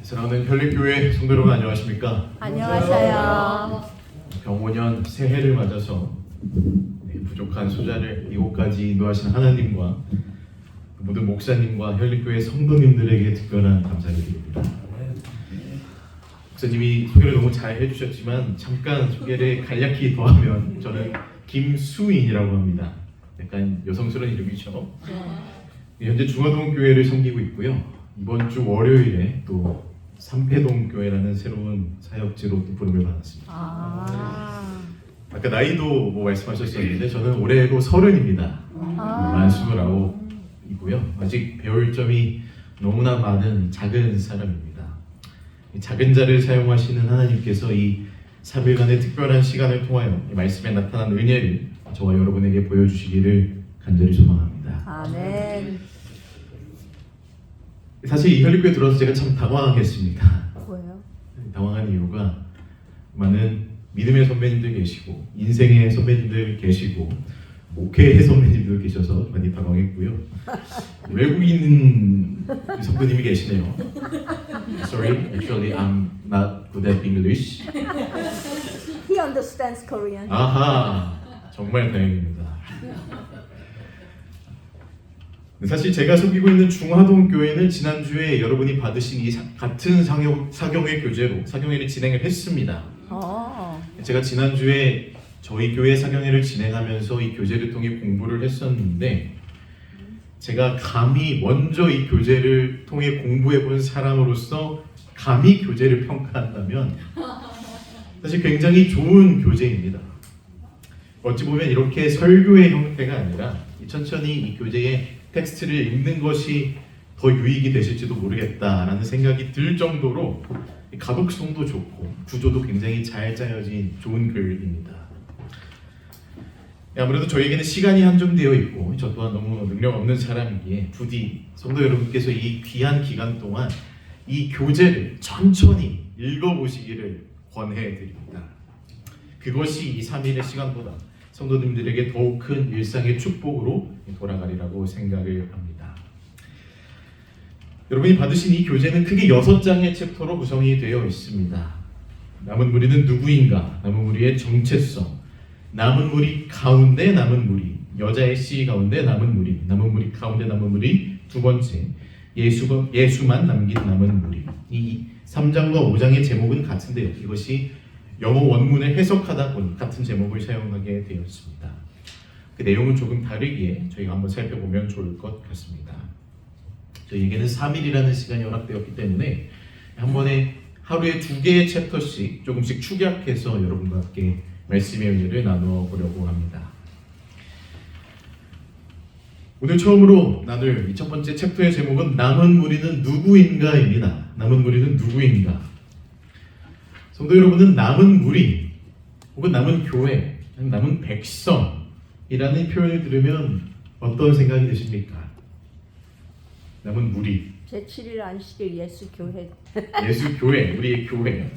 사랑하는 혈립교회 성도 여러분 안녕하십니까? 안녕하세요. 병오년 새해를 맞아서 부족한 소자를 이곳까지 인도하신 하나님과 모든 목사님과 혈립교회 성도님들에게 특별한 감사를 드립니다. 목사님이 소개를 너무 잘 해주셨지만 잠깐 소개를 간략히 더하면 저는 김수인이라고 합니다. 약간 여성스러운 이름이죠. 현재 중화동 교회를 섬기고 있고요. 이번 주 월요일에 또 삼패동 교회라는 새로운 사역지로 또 부름을 받았습니다. 아까 나이도 뭐 말씀하셨었는데 저는 올해로 30입니다. 만 29이고요. 아직 배울 점이 너무나 많은 작은 사람입니다. 이 작은 자를 사용하시는 하나님께서 이 3일간의 특별한 시간을 통하여 이 말씀에 나타난 은혜를 저와 여러분에게 보여주시기를 간절히 소망합니다. 아멘. 사실 이 혈립교회 들어서 제가 참 당황했습니다. 뭐예요? 당황한 이유가 많은 믿음의 선배님들 계시고 인생의 선배님들 계시고 목회의 선배님들 계셔서 많이 당황했고요. 외국인 선배님이 계시네요. Sorry, actually I'm not good at English. He understands Korean. 아하, 정말 다행입니다. 사실 제가 섬기고 있는 중화동 교회는 지난주에 여러분이 받으신 이 같은 사경회 교제로 사경회를 진행을 했습니다. 제가 지난주에 저희 교회 사경회를 진행하면서 이 교제를 통해 공부를 했었는데 제가 감히 먼저 이 교제를 통해 공부해 본 사람으로서 감히 교제를 평가한다면 사실 굉장히 좋은 교제입니다. 어찌 보면 이렇게 설교의 형태가 아니라 천천히 이 교제의 텍스트를 읽는 것이 더 유익이 되실지도 모르겠다라는 생각이 들 정도로 가독성도 좋고 구조도 굉장히 잘 짜여진 좋은 글입니다. 아무래도 저에게는 시간이 한정되어 있고 저 또한 너무 능력 없는 사람이기에 부디 성도 여러분께서 이 귀한 기간 동안 이 교재를 천천히 읽어보시기를 권해드립니다. 그것이 이 3일의 시간보다 성도님들에게 더욱 큰 일상의 축복으로 돌아가리라고 생각을 합니다. 여러분이 받으신 이 교재는 크게 6장의 챕터로 구성이 되어 있습니다. 남은 무리는 누구인가? 남은 무리의 정체성, 남은 무리 가운데 남은 무리, 여자의 씨 가운데 남은 무리, 남은 무리 가운데 남은 무리, 두 번째 예수만 남긴 남은 무리. 이 3장과 5장의 제목은 같은데요. 이것이 영어 원문을 해석하다 보니 같은 제목을 사용하게 되었습니다. 그 내용은 조금 다르기에 저희가 한번 살펴보면 좋을 것 같습니다. 저희에게는 3일이라는 시간이 허락되었기 때문에 한 번에 하루에 2개의 챕터씩 조금씩 축약해서 여러분과 함께 말씀의 은혜를 나누어 보려고 합니다. 오늘 처음으로 나눌 이 첫 번째 챕터의 제목은 남은 무리는 누구인가입니다. 남은 무리는 누구인가? 성도 여러분은 남은 무리 혹은 남은 교회, 남은 백성이라는 표현을 들으면 어떤 생각이 드십니까? 남은 무리, 제7일 안식일 예수교회. 예수교회, 우리의 교회.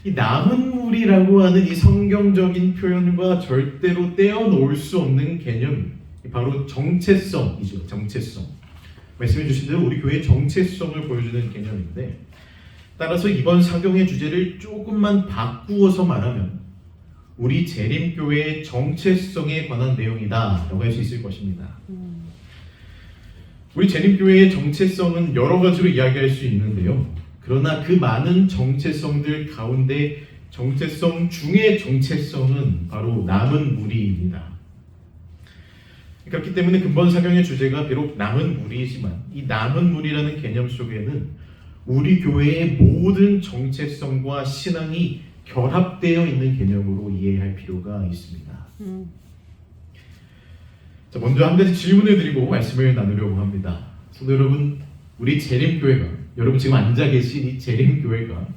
이 남은 무리라고 하는 이 성경적인 표현과 절대로 떼어놓을 수 없는 개념이 바로 정체성이죠. 정체성. 말씀해 주신 대로 우리 교회의 정체성을 보여주는 개념인데 따라서 이번 사경의 주제를 조금만 바꾸어서 말하면 우리 재림교회의 정체성에 관한 내용이다 라고 할 수 있을 것입니다. 우리 재림교회의 정체성은 여러 가지로 이야기할 수 있는데요. 그러나 그 많은 정체성들 가운데 정체성 중의 정체성은 바로 남은 무리입니다. 그렇기 때문에 근본 사경의 주제가 비록 남은 무리이지만 이 남은 무리라는 개념 속에는 우리 교회의 모든 정체성과 신앙이 결합되어 있는 개념으로 이해할 필요가 있습니다. 자, 먼저 한 가지 질문을 드리고 말씀을 나누려고 합니다. 성도 여러분, 우리 재림교회가 여러분 지금 앉아 계신 이 재림교회가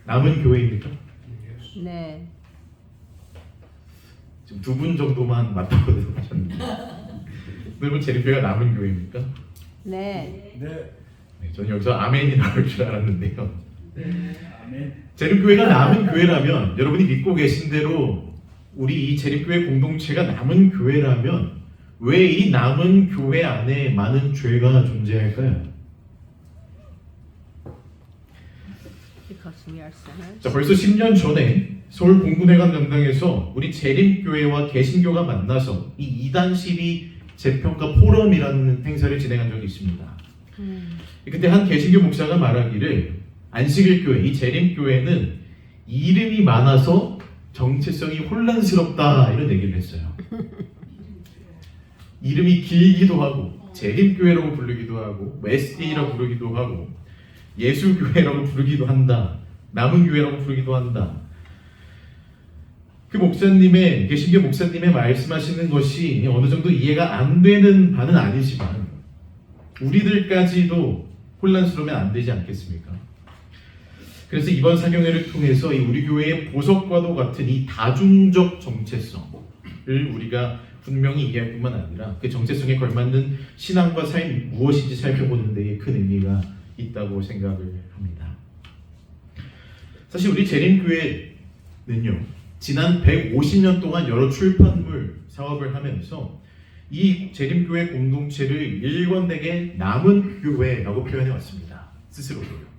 남은 교회입니까? 네. 지금 2분 정도만 맞다고 하셨는데 여러분 재림교회가 남은 교회입니까? 네. 저는 여기서 아멘이 나올 줄 알았는데요. 아멘. 재림교회가 남은 교회라면 여러분이 믿고 계신 대로 우리 이 재림교회 공동체가 남은 교회라면 왜 이 남은 교회 안에 많은 죄가 존재할까요? because we are sinners. 자, 벌써 10년 전에 서울 공군회관 명당에서 우리 재림교회와 개신교가 만나서 이 이단 시비 재평가 포럼이라는 행사를 진행한 적이 있습니다. 그때 한 개신교 목사가 말하기를 안식일 교회, 이 재림교회는 이름이 많아서 정체성이 혼란스럽다 이런 얘기를 했어요. 이름이 길기도 하고 재림교회라고 부르기도 하고 SD라고 부르기도 하고 예수교회라고 부르기도 한다. 남은교회라고 부르기도 한다. 그 목사님의 개신교 목사님의 말씀하시는 것이 어느 정도 이해가 안 되는 바는 아니지만 우리들까지도 혼란스러우면 안 되지 않겠습니까? 그래서 이번 사경회를 통해서 이 우리 교회의 보석과도 같은 이 다중적 정체성을 우리가 분명히 이해할 뿐만 아니라 그 정체성에 걸맞는 신앙과 삶이 무엇인지 살펴보는 데에 큰 의미가 있다고 생각을 합니다. 사실 우리 재림교회는요, 지난 150년 동안 여러 출판물 사업을 하면서 이 재림교회 공동체를 일관되게 남은 교회라고 표현해 왔습니다. 스스로도요.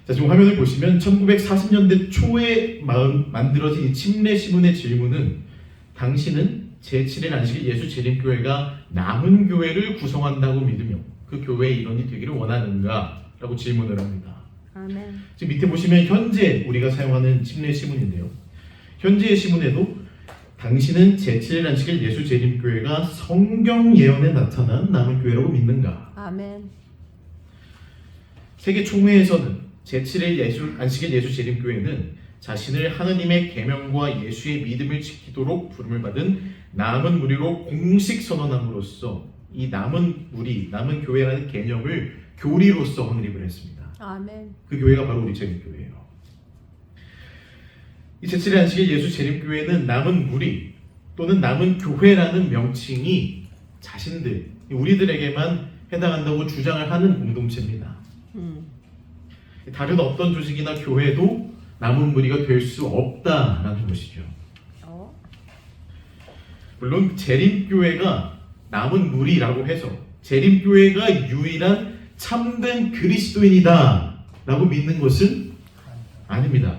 자, 지금 화면을 보시면 1940년대 초에 만들어진 이 침례 신문의 질문은 당신은 제7일 안식일 예수 재림교회가 남은 교회를 구성한다고 믿으며 그 교회의 일원이 되기를 원하는가? 라고 질문을 합니다. 아멘. 지금 밑에 보시면 현재 우리가 사용하는 침례 시문인데요. 현재의 시문에도 당신은 제7일 안식일 예수 재림교회가 성경 예언에 나타난 남은 교회라고 믿는가? 아멘. 세계 총회에서는 제7일 안식일 예수 재림교회는 자신을 하느님의 계명과 예수의 믿음을 지키도록 부름을 받은 남은 무리로 공식 선언함으로써 이 남은 무리, 남은 교회라는 개념을 교리로서 확립을 했습니다. 아멘. 그 교회가 바로 우리 재림교회예요. 이 제7일 안식일 예수 재림교회는 남은 무리 또는 남은 교회라는 명칭이 자신들, 우리들에게만 해당한다고 주장을 하는 공동체입니다. 다른 어떤 조직이나 교회도 남은 무리가 될 수 없다라는 것이죠. 물론 재림교회가 남은 무리라고 해서 재림교회가 유일한 참된 그리스도인이다 라고 믿는 것은 아닙니다.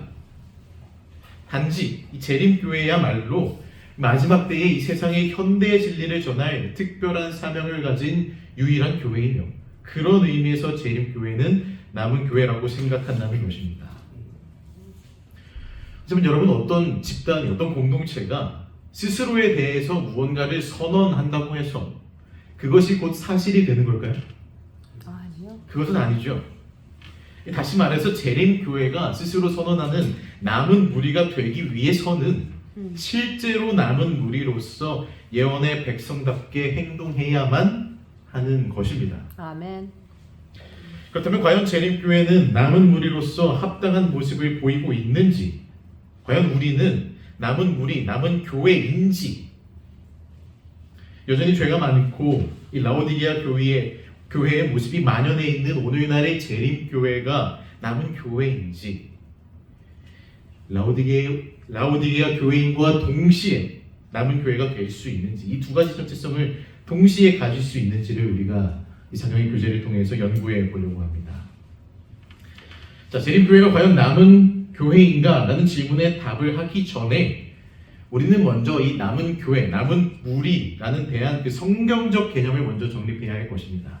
단지 이 재림교회야말로 마지막 때에 이 세상의 현대의 진리를 전할 특별한 사명을 가진 유일한 교회이며 그런 의미에서 재림교회는 남은 교회라고 생각한다는 것입니다. 하지만 여러분, 어떤 집단이, 어떤 공동체가 스스로에 대해서 무언가를 선언한다고 해서 그것이 곧 사실이 되는 걸까요? 아니요. 그것은 아니죠. 다시 말해서 재림교회가 스스로 선언하는 남은 무리가 되기 위해서는 실제로 남은 무리로서 예언의 백성답게 행동해야만 하는 것입니다. 아멘. 그렇다면 과연 재림교회는 남은 무리로서 합당한 모습을 보이고 있는지, 과연 우리는 남은 무리, 남은 교회인지, 여전히 죄가 많고 이 라오디게아 교회의 모습이 만연해 있는 오늘날의 재림교회가 남은 교회인지, 라오디게아 교회인과 동시에 남은 교회가 될 수 있는지, 이 두 가지 정체성을 동시에 가질 수 있는지를 우리가 이 사경의 교제를 통해서 연구해 보려고 합니다. 자, 재림교회가 과연 남은 교회인가? 라는 질문에 답을 하기 전에 우리는 먼저 이 남은 교회, 남은 무리라는 대한 그 성경적 개념을 먼저 정립해야 할 것입니다.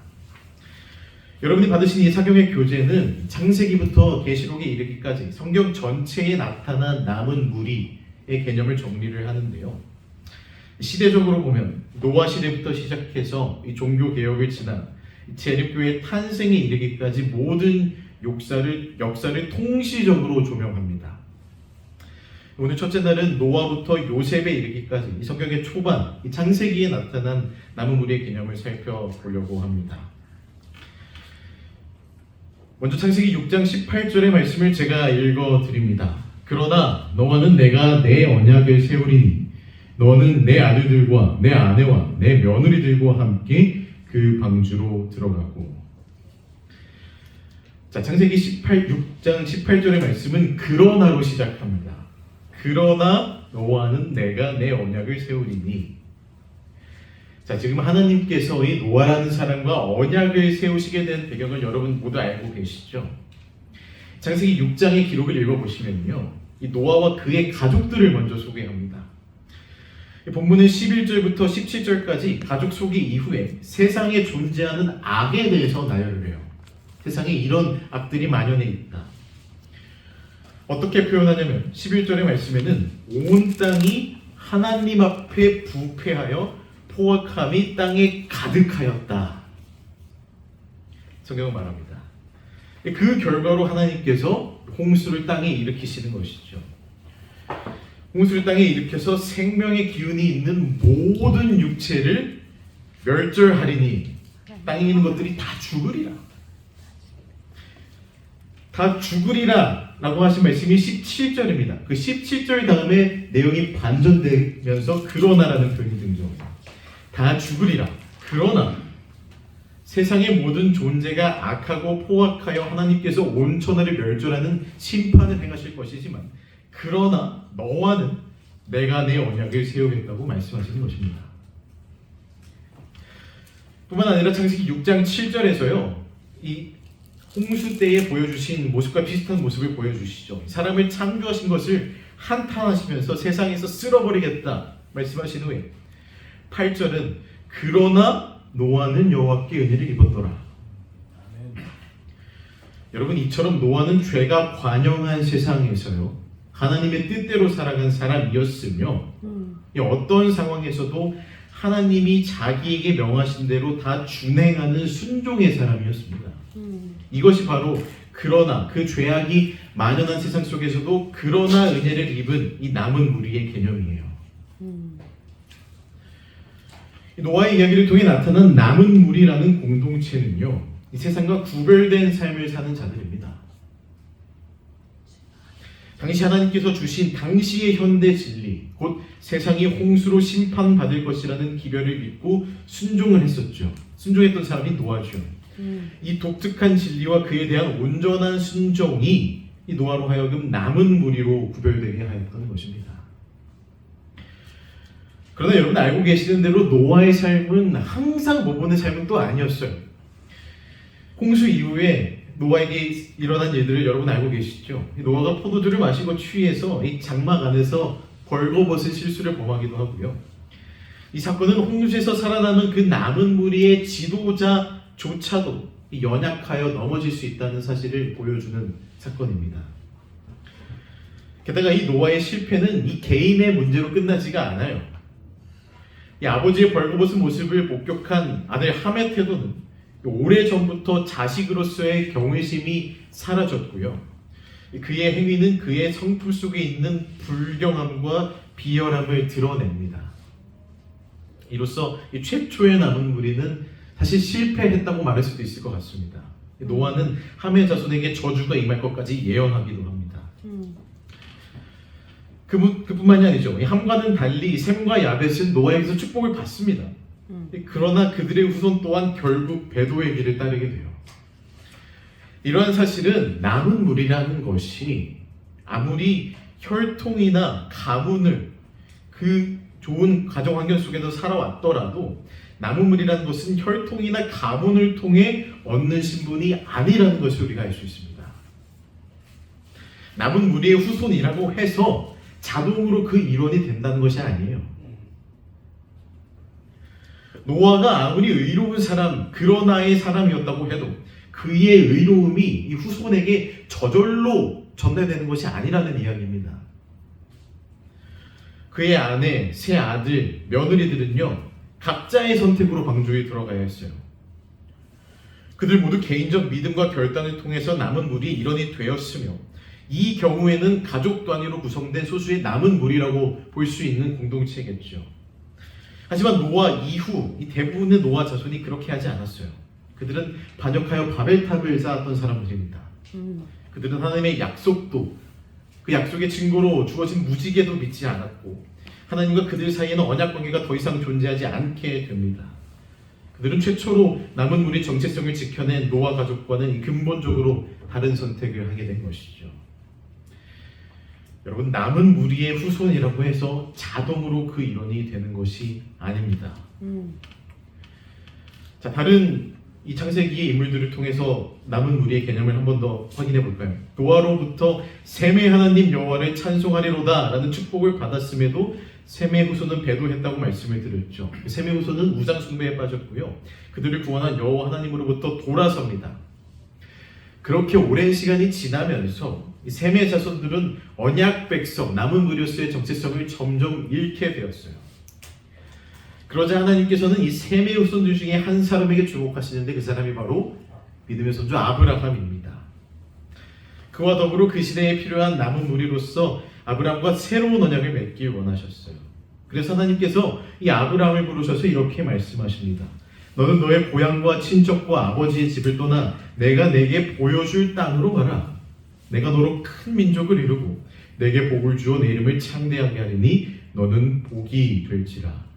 여러분이 받으신 이 사경의 교재는 창세기부터 계시록에 이르기까지 성경 전체에 나타난 남은 무리의 개념을 정리를 하는데요. 시대적으로 보면 노아 시대부터 시작해서 이 종교 개혁을 지난 재림교회 탄생에 이르기까지 모든 역사를 통시적으로 조명합니다. 오늘 첫째 날은 노아부터 요셉에 이르기까지 이 성경의 초반, 이 창세기에 나타난 남은 무리의 개념을 살펴보려고 합니다. 먼저 창세기 6장 18절의 말씀을 제가 읽어드립니다. 그러나 너와는 내가 내 언약을 세우리니 너는 내 아들들과 내 아내와 내 며느리들과 함께 그 방주로 들어가고. 자, 창세기 6장 18절의 말씀은 그러나로 시작합니다. 그러나 너와는 내가 내 언약을 세우리니. 자, 지금 하나님께서 이 노아라는 사람과 언약을 세우시게 된 배경을 여러분 모두 알고 계시죠? 창세기 6장의 기록을 읽어보시면요, 이 노아와 그의 가족들을 먼저 소개합니다. 본문은 11절부터 17절까지 가족 소개 이후에 세상에 존재하는 악에 대해서 나열을 해요. 세상에 이런 악들이 만연해 있다. 어떻게 표현하냐면 11절의 말씀에는 온 땅이 하나님 앞에 부패하여 포악함이 땅에 가득하였다. 성경은 말합니다. 그 결과로 하나님께서 홍수를 땅에 일으키시는 것이죠. 홍수를 땅에 일으켜서 생명의 기운이 있는 모든 육체를 멸절하리니 땅에 있는 것들이 다 죽으리라. 다 죽으리라 라고 하신 말씀이 17절입니다. 그 17절 다음에 내용이 반전되면서 그러나라는 표현이 등장합니다. 다 죽으리라. 그러나 세상의 모든 존재가 악하고 포악하여 하나님께서 온 천하를 멸절하는 심판을 행하실 것이지만 그러나 너와는 내가 내 언약을 세우겠다고 말씀하시는 것입니다. 뿐만 아니라 창세기 6장 7절에서요, 이 홍수 때에 보여주신 모습과 비슷한 모습을 보여주시죠. 사람을 창조하신 것을 한탄하시면서 세상에서 쓸어버리겠다 말씀하신 후에 8절은 그러나 노아는 여호와께 은혜를 입었더라. 아멘. 여러분, 이처럼 노아는 죄가 관영한 세상에서요, 하나님의 뜻대로 살아간 사람이었으며 어떤 상황에서도 하나님이 자기에게 명하신 대로 다 준행하는 순종의 사람이었습니다. 이것이 바로 그러나 그 죄악이 만연한 세상 속에서도 그러나 은혜를 입은 이 남은 무리의 개념이에요. 노아의 이야기를 통해 나타난 남은 무리라는 공동체는요, 이 세상과 구별된 삶을 사는 자들입니다. 당시 하나님께서 주신 당시의 현대 진리, 곧 세상이 홍수로 심판받을 것이라는 기별을 믿고 순종을 했었죠. 순종했던 사람이 노아죠. 이 독특한 진리와 그에 대한 온전한 순종이 이 노아로 하여금 남은 무리로 구별되게 하였던 것입니다. 그러나 여러분 알고 계시는 대로 노아의 삶은 항상 모범의 삶은 또 아니었어요. 홍수 이후에 노아에게 일어난 일들을 여러분 알고 계시죠? 노아가 포도주를 마시고 취해서 이 장막 안에서 벌거벗은 실수를 범하기도 하고요. 이 사건은 홍수에서 살아남은 그 남은 무리의 지도자조차도 연약하여 넘어질 수 있다는 사실을 보여주는 사건입니다. 게다가 이 노아의 실패는 이 개인의 문제로 끝나지가 않아요. 이 아버지의 벌거벗은 모습을 목격한 아들 함의 태도는 오래전부터 자식으로서의 경외심이 사라졌고요. 그의 행위는 그의 성품 속에 있는 불경함과 비열함을 드러냅니다. 이로써 이 최초의 남은 무리는 사실 실패했다고 말할 수도 있을 것 같습니다. 노아는 함의 자손에게 저주가 임할 것까지 예언하기도 합니다. 그뿐만이 아니죠. 함과는 달리 셈과 야벳은 노아에게서 축복을 받습니다. 그러나 그들의 후손 또한 결국 배도의 길을 따르게 돼요. 이러한 사실은 남은 무리라는 것이 아무리 혈통이나 가문을 그 좋은 가정 환경 속에서 살아왔더라도 남은 무리라는 것은 혈통이나 가문을 통해 얻는 신분이 아니라는 것을 우리가 알 수 있습니다. 남은 무리의 후손이라고 해서 자동으로 그 일원이 된다는 것이 아니에요. 노아가 아무리 의로운 사람, 그러나의 사람이었다고 해도 그의 의로움이 이 후손에게 저절로 전달되는 것이 아니라는 이야기입니다. 그의 아내, 세 아들, 며느리들은요, 각자의 선택으로 방주에 들어가야 했어요. 그들 모두 개인적 믿음과 결단을 통해서 남은 무리 일원이 되었으며 이 경우에는 가족 단위로 구성된 소수의 남은 무리라고 볼 수 있는 공동체겠죠. 하지만 노아 이후 이 대부분의 노아 자손이 그렇게 하지 않았어요. 그들은 반역하여 바벨탑을 쌓았던 사람들입니다. 그들은 하나님의 약속도 그 약속의 증거로 주어진 무지개도 믿지 않았고 하나님과 그들 사이에는 언약 관계가 더 이상 존재하지 않게 됩니다. 그들은 최초로 남은 무리 정체성을 지켜낸 노아 가족과는 근본적으로 다른 선택을 하게 된 것이죠. 여러분, 남은 무리의 후손이라고 해서 자동으로 그 일원이 되는 것이 아닙니다. 자, 다른 이 창세기의 인물들을 통해서 남은 무리의 개념을 한 번 더 확인해 볼까요? 노아로부터 셈의 하나님 여호와를 찬송하리로다 라는 축복을 받았음에도 셈의 후손은 배도했다고 말씀을 드렸죠. 셈의 후손은 우상 숭배에 빠졌고요. 그들을 구원한 여호와 하나님으로부터 돌아섭니다. 그렇게 오랜 시간이 지나면서 이 셈의 자손들은 언약 백성 남은 무리로서의 정체성을 점점 잃게 되었어요. 그러자 하나님께서는 이 셈의 후손들 중에 한 사람에게 주목하시는데 그 사람이 바로 믿음의 선조 아브라함입니다. 그와 더불어 그 시대에 필요한 남은 무리로서 아브라함과 새로운 언약을 맺길 원하셨어요. 그래서 하나님께서 이 아브라함을 부르셔서 이렇게 말씀하십니다. 너는 너의 고향과 친척과 아버지의 집을 떠나 내가 내게 보여줄 땅으로 가라. 내가 너로 큰 민족을 이루고 내게 복을 주어 내 이름을 창대하게 하리니 너는 복이 될지라.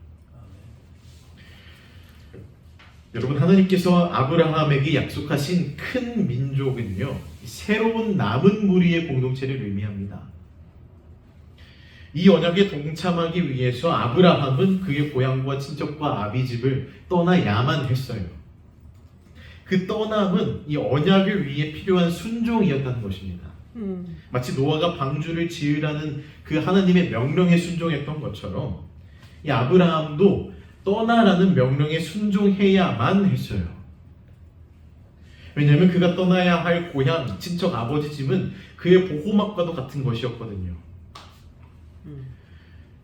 여러분, 하나님께서 아브라함에게 약속하신 큰 민족은요, 새로운 남은 무리의 공동체를 의미합니다. 이 언약에 동참하기 위해서 아브라함은 그의 고향과 친척과 아비집을 떠나야만 했어요. 그 떠남은 이 언약을 위해 필요한 순종이었다는 것입니다. 마치 노아가 방주를 지으라는 그 하나님의 명령에 순종했던 것처럼 이 아브라함도 떠나라는 명령에 순종해야만 했어요. 왜냐하면 그가 떠나야 할 고향, 친척, 아버지 집은 그의 보호막과도 같은 것이었거든요.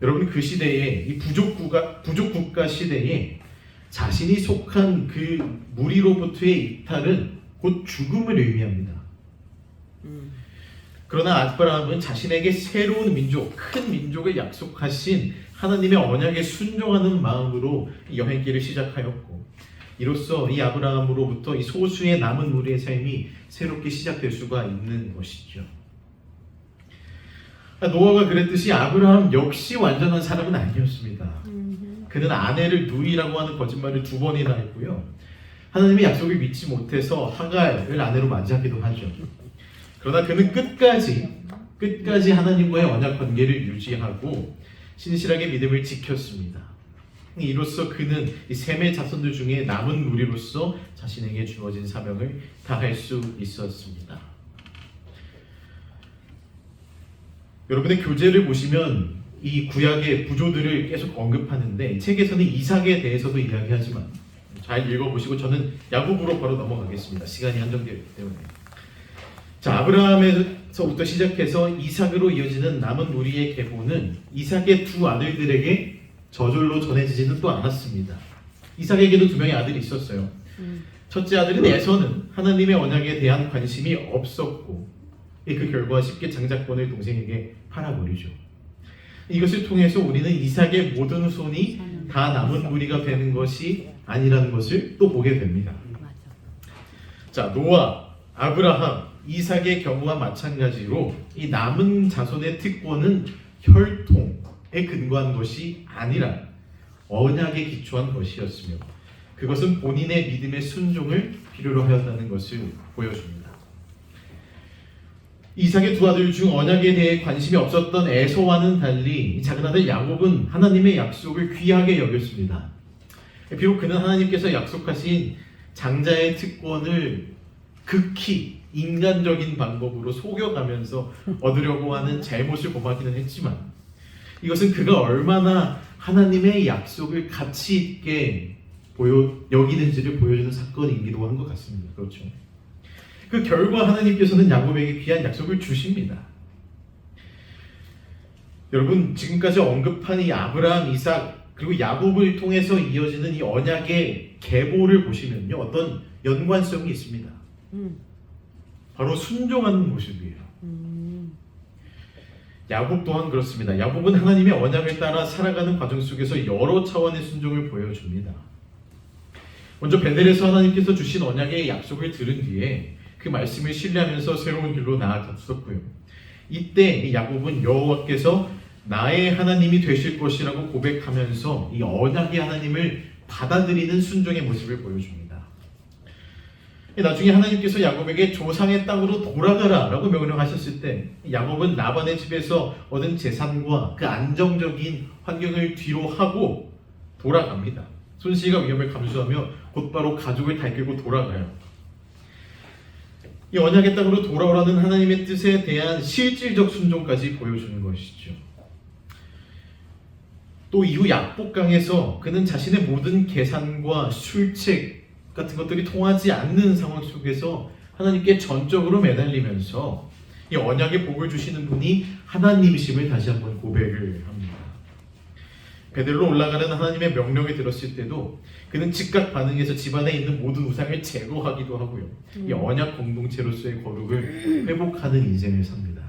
여러분, 그 시대에 이 부족 국가 시대에 자신이 속한 그 무리로부터의 이탈은 곧 죽음을 의미합니다. 그러나 아브라함은 자신에게 새로운 민족, 큰 민족을 약속하신 하나님의 언약에 순종하는 마음으로 여행길을 시작하였고, 이로써 이 아브라함으로부터 이 소수의 남은 무리의 삶이 새롭게 시작될 수가 있는 것이죠. 노아가 그랬듯이 아브라함 역시 완전한 사람은 아니었습니다. 그는 아내를 누이라고 하는 거짓말을 2번이나 했고요. 하나님의 약속을 믿지 못해서 하갈을 아내로 맞이하기도 하죠. 그러나 그는 끝까지 하나님과의 언약 관계를 유지하고 신실하게 믿음을 지켰습니다. 이로써 그는 이 셈의 자손들 중에 남은 무리로서 자신에게 주어진 사명을 다할 수 있었습니다. 여러분의 교재를 보시면 이 구약의 구조들을 계속 언급하는데 책에서는 이삭에 대해서도 이야기하지만 잘 읽어보시고 저는 야곱으로 바로 넘어가겠습니다. 시간이 한정되기 때문에. 자, 아브라함에서부터 시작해서 이삭으로 이어지는 남은 무리의 계보는 이삭의 2 아들들에게 저절로 전해지지는 또 않았습니다. 이삭에게도 2명의 아들이 있었어요. 첫째 아들인 에서는 하나님의 언약에 대한 관심이 없었고 그 결과 쉽게 장자권을 동생에게 팔아버리죠. 이것을 통해서 우리는 이삭의 모든 후손이 다 남은 무리가 되는 것이 아니라는 것을 또 보게 됩니다. 자, 노아, 아브라함, 이삭의 경우와 마찬가지로 이 남은 자손의 특권은 혈통에 근거한 것이 아니라 언약에 기초한 것이었으며 그것은 본인의 믿음의 순종을 필요로 하였다는 것을 보여줍니다. 이삭의 2 아들 중 언약에 대해 관심이 없었던 에서와는 달리 작은 아들 야곱은 하나님의 약속을 귀하게 여겼습니다. 비록 그는 하나님께서 약속하신 장자의 특권을 극히 인간적인 방법으로 속여가면서 얻으려고 하는 잘못을 범하기는 했지만 이것은 그가 얼마나 하나님의 약속을 가치 있게 여기는지를 보여주는 사건이기도 한 것 같습니다. 그렇죠? 그 결과 하나님께서는 야곱에게 귀한 약속을 주십니다. 여러분, 지금까지 언급한 이 아브라함, 이삭 그리고 야곱을 통해서 이어지는 이 언약의 계보를 보시면요, 어떤 연관성이 있습니다. 바로 순종하는 모습이에요. 야곱 또한 그렇습니다. 야곱은 하나님의 언약을 따라 살아가는 과정 속에서 여러 차원의 순종을 보여줍니다. 먼저 베델에서 하나님께서 주신 언약의 약속을 들은 뒤에 그 말씀을 신뢰하면서 새로운 길로 나아갔었고요. 이때 야곱은 여호와께서 나의 하나님이 되실 것이라고 고백하면서 이 언약의 하나님을 받아들이는 순종의 모습을 보여줍니다. 나중에 하나님께서 야곱에게 조상의 땅으로 돌아가라 라고 명령하셨을 때 야곱은 라반의 집에서 얻은 재산과 그 안정적인 환경을 뒤로 하고 돌아갑니다. 손실과 위험을 감수하며 곧바로 가족을 달들고 돌아가요. 이 언약의 땅으로 돌아오라는 하나님의 뜻에 대한 실질적 순종까지 보여주는 것이죠. 또 이후 약복강에서 그는 자신의 모든 계산과 술책 같은 것들이 통하지 않는 상황 속에서 하나님께 전적으로 매달리면서 이 언약의 복을 주시는 분이 하나님이심을 다시 한번 고백을 합니다. 베들로 올라가는 하나님의 명령을 들었을 때도 그는 즉각 반응해서 집안에 있는 모든 우상을 제거하기도 하고요. 이 언약 공동체로서의 거룩을 회복하는 인생을 삽니다.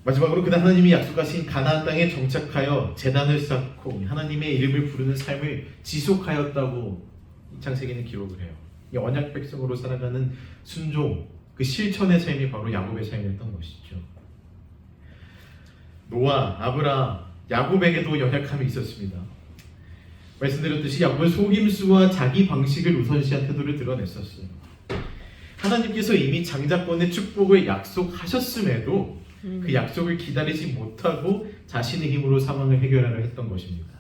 마지막으로 그는 하나님이 약속하신 가나안 땅에 정착하여 제단을 쌓고 하나님의 이름을 부르는 삶을 지속하였다고 창세기는 기록을 해요. 이 언약 백성으로 살아가는 순종, 그 실천의 삶이 바로 야곱의 삶이었던 것이죠. 노아, 아브라함, 야곱에게도 연약함이 있었습니다. 말씀드렸듯이 야곱은 속임수와 자기 방식을 우선시한 태도를 드러냈었어요. 하나님께서 이미 장자권의 축복을 약속하셨음에도 그 약속을 기다리지 못하고 자신의 힘으로 상황을 해결하려 했던 것입니다.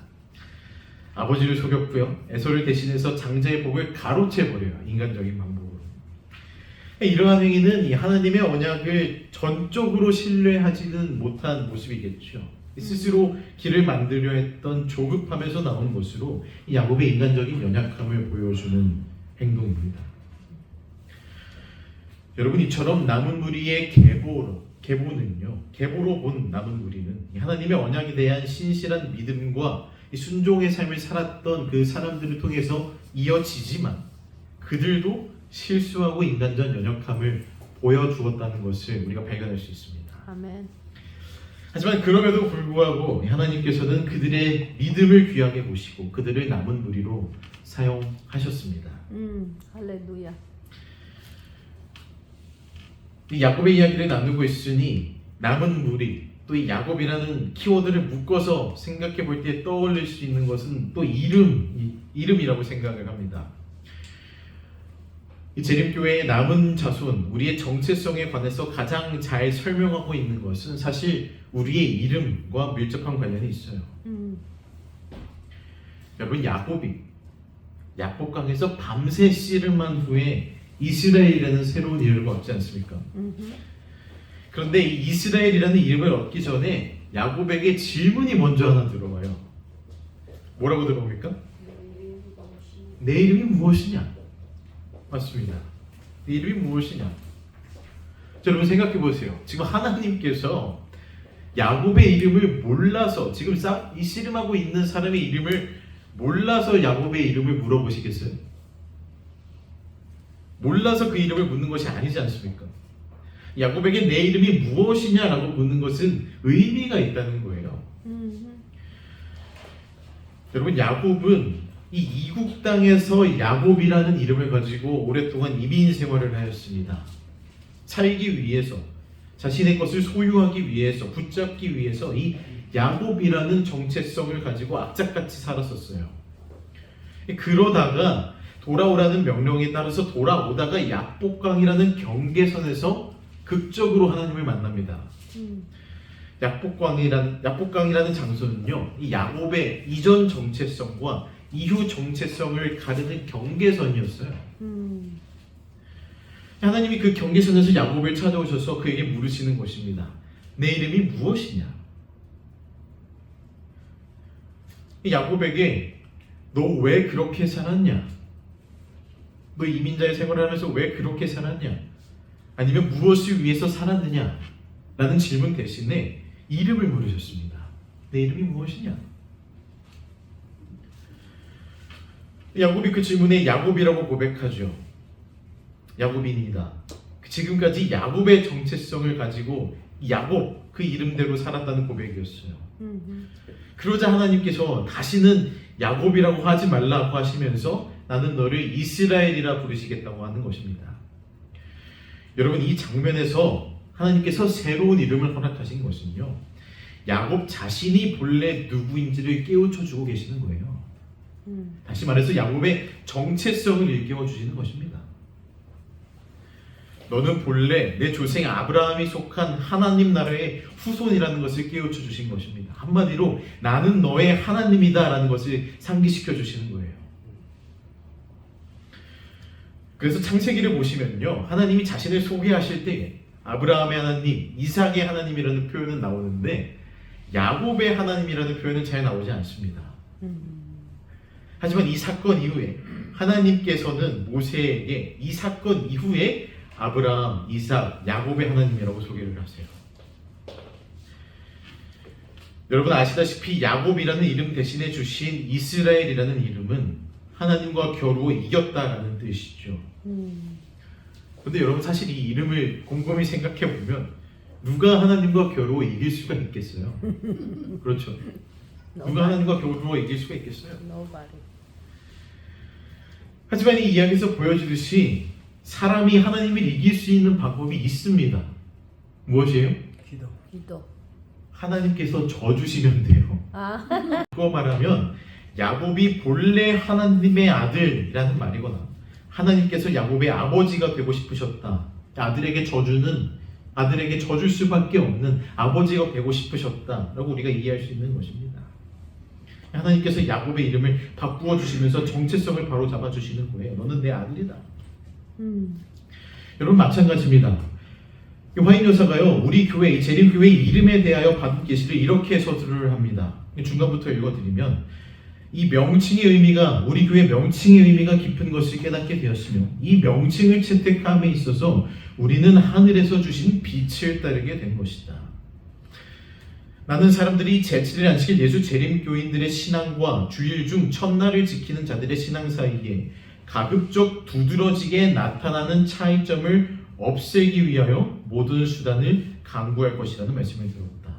아버지를 속였고요. 에서를 대신해서 장자의 복을 가로채버려요. 인간적인 방법으로. 이러한 행위는 이 하나님의 언약을 전적으로 신뢰하지는 못한 모습이겠죠. 스스로 길을 만들려 했던 조급함에서 나온 것으로 이 야곱의 인간적인 연약함을 보여주는 행동입니다. 여러분, 이처럼 남은 무리의 계보로 본 남은 무리는 하나님의 언약에 대한 신실한 믿음과 순종의 삶을 살았던 그 사람들을 통해서 이어지지만 그들도 실수하고 인간적 연약함을 보여주었다는 것을 우리가 발견할 수 있습니다. 아멘. 하지만 그럼에도 불구하고 하나님께서는 그들의 믿음을 귀하게 보시고 그들을 남은 무리로 사용하셨습니다. 할렐루야. 이 야곱의 이야기를 나누고 있으니 남은 무리, 또 이 야곱이라는 키워드를 묶어서 생각해 볼 때 떠올릴 수 있는 것은 또 이름이라고 생각을 합니다. 이 재림교회의 남은 자손, 우리의 정체성에 관해서 가장 잘 설명하고 있는 것은 사실 우리의 이름과 밀접한 관련이 있어요. 여러분, 야곱이 약복강에서 밤새 씨름한 후에 이스라엘이라는 새로운 이름을 얻지 않습니까? 그런데 이 이스라엘이라는 이름을 얻기 전에 야곱에게 질문이 먼저 하나 들어와요. 뭐라고 들어옵니까? 내 이름이 무엇이냐? 맞습니다. 내 이름이 무엇이냐? 자, 여러분 생각해 보세요. 지금 하나님께서 야곱의 이름을 몰라서 지금 이 씨름하고 있는 사람의 이름을 몰라서 야곱의 이름을 물어보시겠어요? 몰라서 그 이름을 묻는 것이 아니지 않습니까? 야곱에게 내 이름이 무엇이냐라고 묻는 것은 의미가 있다는 거예요. 여러분, 야곱은 이 이국 땅에서 야곱이라는 이름을 가지고 오랫동안 이민 생활을 하였습니다. 살기 위해서, 자신의 것을 소유하기 위해서, 붙잡기 위해서 이 야곱이라는 정체성을 가지고 악착같이 살았었어요. 그러다가 돌아오라는 명령에 따라서 돌아오다가 약복강이라는 경계선에서 극적으로 하나님을 만납니다. 약복강이라는 장소는요, 이 야곱의 이전 정체성과 이후 정체성을 가르는 경계선이었어요. 하나님이 그 경계선에서 야곱을 찾아오셔서 그에게 물으시는 것입니다. 내 이름이 무엇이냐? 야곱에게 너 왜 그렇게 살았냐? 너 이민자의 생활을 하면서 왜 그렇게 살았냐? 아니면 무엇을 위해서 살았느냐? 라는 질문 대신에 이름을 물으셨습니다. 내 이름이 무엇이냐? 야곱이 그 질문에 야곱이라고 고백하죠. 야곱이니이다. 지금까지 야곱의 정체성을 가지고 야곱 그 이름대로 살았다는 고백이었어요. 그러자 하나님께서 다시는 야곱이라고 하지 말라고 하시면서 나는 너를 이스라엘이라 부르시겠다고 하는 것입니다. 여러분, 이 장면에서 하나님께서 새로운 이름을 허락하신 것은요, 야곱 자신이 본래 누구인지를 깨우쳐주고 계시는 거예요. 다시 말해서 야곱의 정체성을 일깨워 주시는 것입니다. 너는 본래 내 조생 아브라함이 속한 하나님 나라의 후손이라는 것을 깨우쳐 주신 것입니다. 한마디로 나는 너의 하나님이다라는 것을 상기시켜 주시는 거예요. 그래서 창세기를 보시면요, 하나님이 자신을 소개하실 때 아브라함의 하나님, 이삭의 하나님이라는 표현은 나오는데 야곱의 하나님이라는 표현은 잘 나오지 않습니다. 하지만 이 사건 이후에 하나님께서는 모세에게 이 사건 이후에 아브라함, 이삭, 야곱의 하나님이라고 소개를 하세요. 여러분 아시다시피 야곱이라는 이름 대신에 주신 이스라엘이라는 이름은 하나님과 겨루어 이겼다라는 뜻이죠. 근데 여러분 사실 이 이름을 곰곰이 생각해 보면 누가 하나님과 겨루어 이길 수가 있겠어요? 그렇죠. 누가 하나님과 겨루어 이길 수가 있겠어요? Nobody. 하지만 이 이야기에서 보여주듯이 사람이 하나님을 이길 수 있는 방법이 있습니다. 무엇이에요? 기도. 하나님께서 져주시면 돼요. 그거 말하면 야곱이 본래 하나님의 아들이라는 말이거나 하나님께서 야곱의 아버지가 되고 싶으셨다. 아들에게 져줄 수밖에 없는 아버지가 되고 싶으셨다라고 우리가 이해할 수 있는 것입니다. 하나님께서 야곱의 이름을 바꾸어 주시면서 정체성을 바로 잡아 주시는 거예요. 너는 내 아들이다. 여러분 마찬가지입니다. 화인 여사가요, 우리 교회 재림교회 이름에 대하여 받은 계시를 이렇게 서술을 합니다. 중간부터 읽어드리면 이 명칭의 의미가 우리 교회 명칭의 의미가 깊은 것을 깨닫게 되었으며 이 명칭을 채택함에 있어서 우리는 하늘에서 주신 빛을 따르게 된 것이다. 많은 사람들이 제7일 안식일 예수 재림교인들의 신앙과 주일 중 첫날을 지키는 자들의 신앙 사이에 가급적 두드러지게 나타나는 차이점을 없애기 위하여 모든 수단을 강구할 것이라는 말씀을 들었다.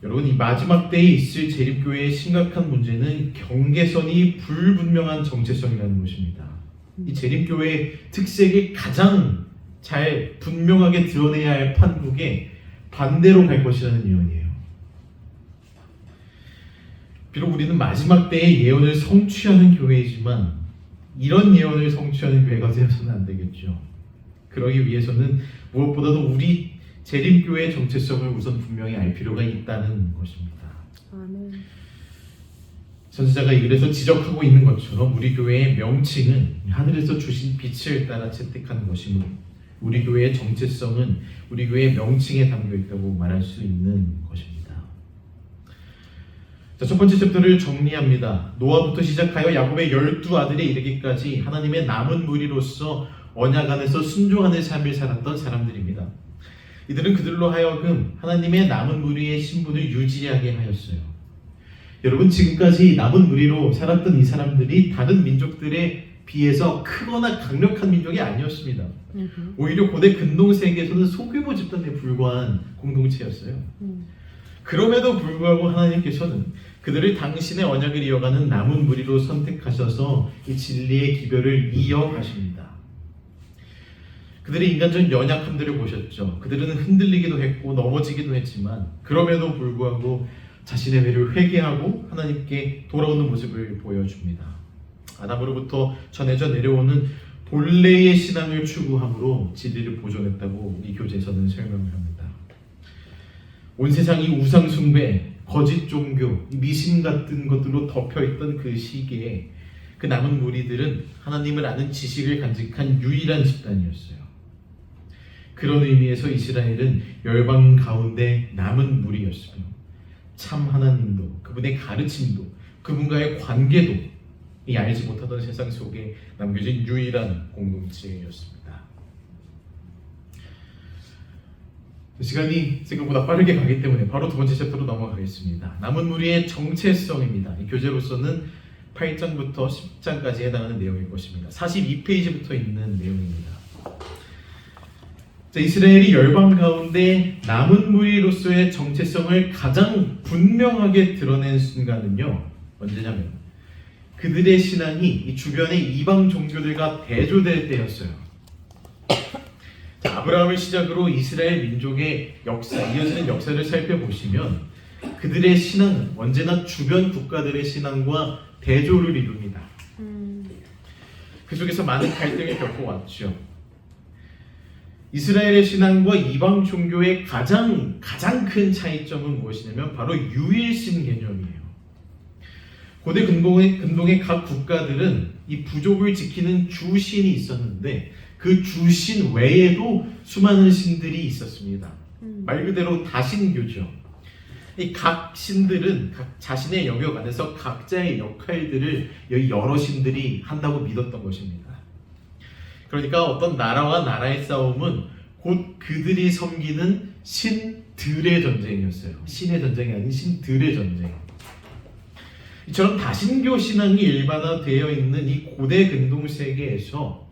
여러분 이 마지막 때에 있을 재림교회의 심각한 문제는 경계선이 불분명한 정체성이라는 것입니다. 이 재림교회의 특색이 가장 잘 분명하게 드러내야 할 판국에 반대로 갈 것이라는 예언이에요. 비록 우리는 마지막 때의 예언을 성취하는 교회이지만 이런 예언을 성취하는 교회가 되어서는 안 되겠죠. 그러기 위해서는 무엇보다도 우리 재림교회의 정체성을 우선 분명히 알 필요가 있다는 것입니다. 아멘. 선지자가 이 글에서 지적하고 있는 것처럼 우리 교회의 명칭은 하늘에서 주신 빛을 따라 채택하는 것이므로 우리 교회의 정체성은 우리 교회의 명칭에 담겨 있다고 말할 수 있는 것입니다. 자, 첫 번째 챕터를 정리합니다. 노아부터 시작하여 야곱의 12아들에 이르기까지 하나님의 남은 무리로서 언약 안에서 순종하는 삶을 살았던 사람들입니다. 이들은 그들로 하여금 하나님의 남은 무리의 신분을 유지하게 하였어요. 여러분 지금까지 남은 무리로 살았던 이 사람들이 다른 민족들에 비해서 크거나 강력한 민족이 아니었습니다. 오히려 고대 근동 세계에서는 소규모 집단에 불과한 공동체였어요. 그럼에도 불구하고 하나님께서는 그들을 당신의 언약을 이어가는 남은 무리로 선택하셔서 이 진리의 기별을 이어가십니다. 그들의 인간적인 연약함들을 보셨죠. 그들은 흔들리기도 했고 넘어지기도 했지만 그럼에도 불구하고 자신의 죄를 회개하고 하나님께 돌아오는 모습을 보여줍니다. 아담으로부터 전해져 내려오는 본래의 신앙을 추구함으로 진리를 보존했다고 이 교재에서는 설명을 합니다. 온 세상이 우상 숭배, 거짓 종교, 미신 같은 것들로 덮여있던 그 시기에 그 남은 무리들은 하나님을 아는 지식을 간직한 유일한 집단이었어요. 그런 의미에서 이스라엘은 열방 가운데 남은 무리였으며 참 하나님도 그분의 가르침도 그분과의 관계도 이 알지 못하던 세상 속에 남겨진 유일한 공동체였습니다. 시간이 생각보다 빠르게 가기 때문에 바로 두 번째 챕터로 넘어가겠습니다. 남은 무리의 정체성입니다. 이 교재로서는 8장부터 10장까지 해당하는 내용일 것입니다. 42페이지부터 있는 내용입니다. 자, 이스라엘이 열방 가운데 남은 무리로서의 정체성을 가장 분명하게 드러낸 순간은요, 언제냐면 그들의 신앙이 이 주변의 이방 종교들과 대조될 때였어요. 자, 아브라함을 시작으로 이스라엘 민족의 역사, 이어지는 역사를 살펴보시면 그들의 신앙은 언제나 주변 국가들의 신앙과 대조를 이룹니다. 그 속에서 많은 갈등을 겪어왔죠. 이스라엘의 신앙과 이방 종교의 가장 큰 차이점은 무엇이냐면 바로 유일신 개념이에요. 고대 근동의 각 국가들은 이 부족을 지키는 주신이 있었는데 그 주신 외에도 수많은 신들이 있었습니다. 말 그대로 다신교죠. 이 각 신들은 각 자신의 영역 안에서 각자의 역할들을 여러 신들이 한다고 믿었던 것입니다. 그러니까 어떤 나라와 나라의 싸움은 곧 그들이 섬기는 신들의 전쟁이었어요. 신의 전쟁이 아닌 신들의 전쟁. 이처럼 다신교 신앙이 일반화되어 있는 이 고대 근동 세계에서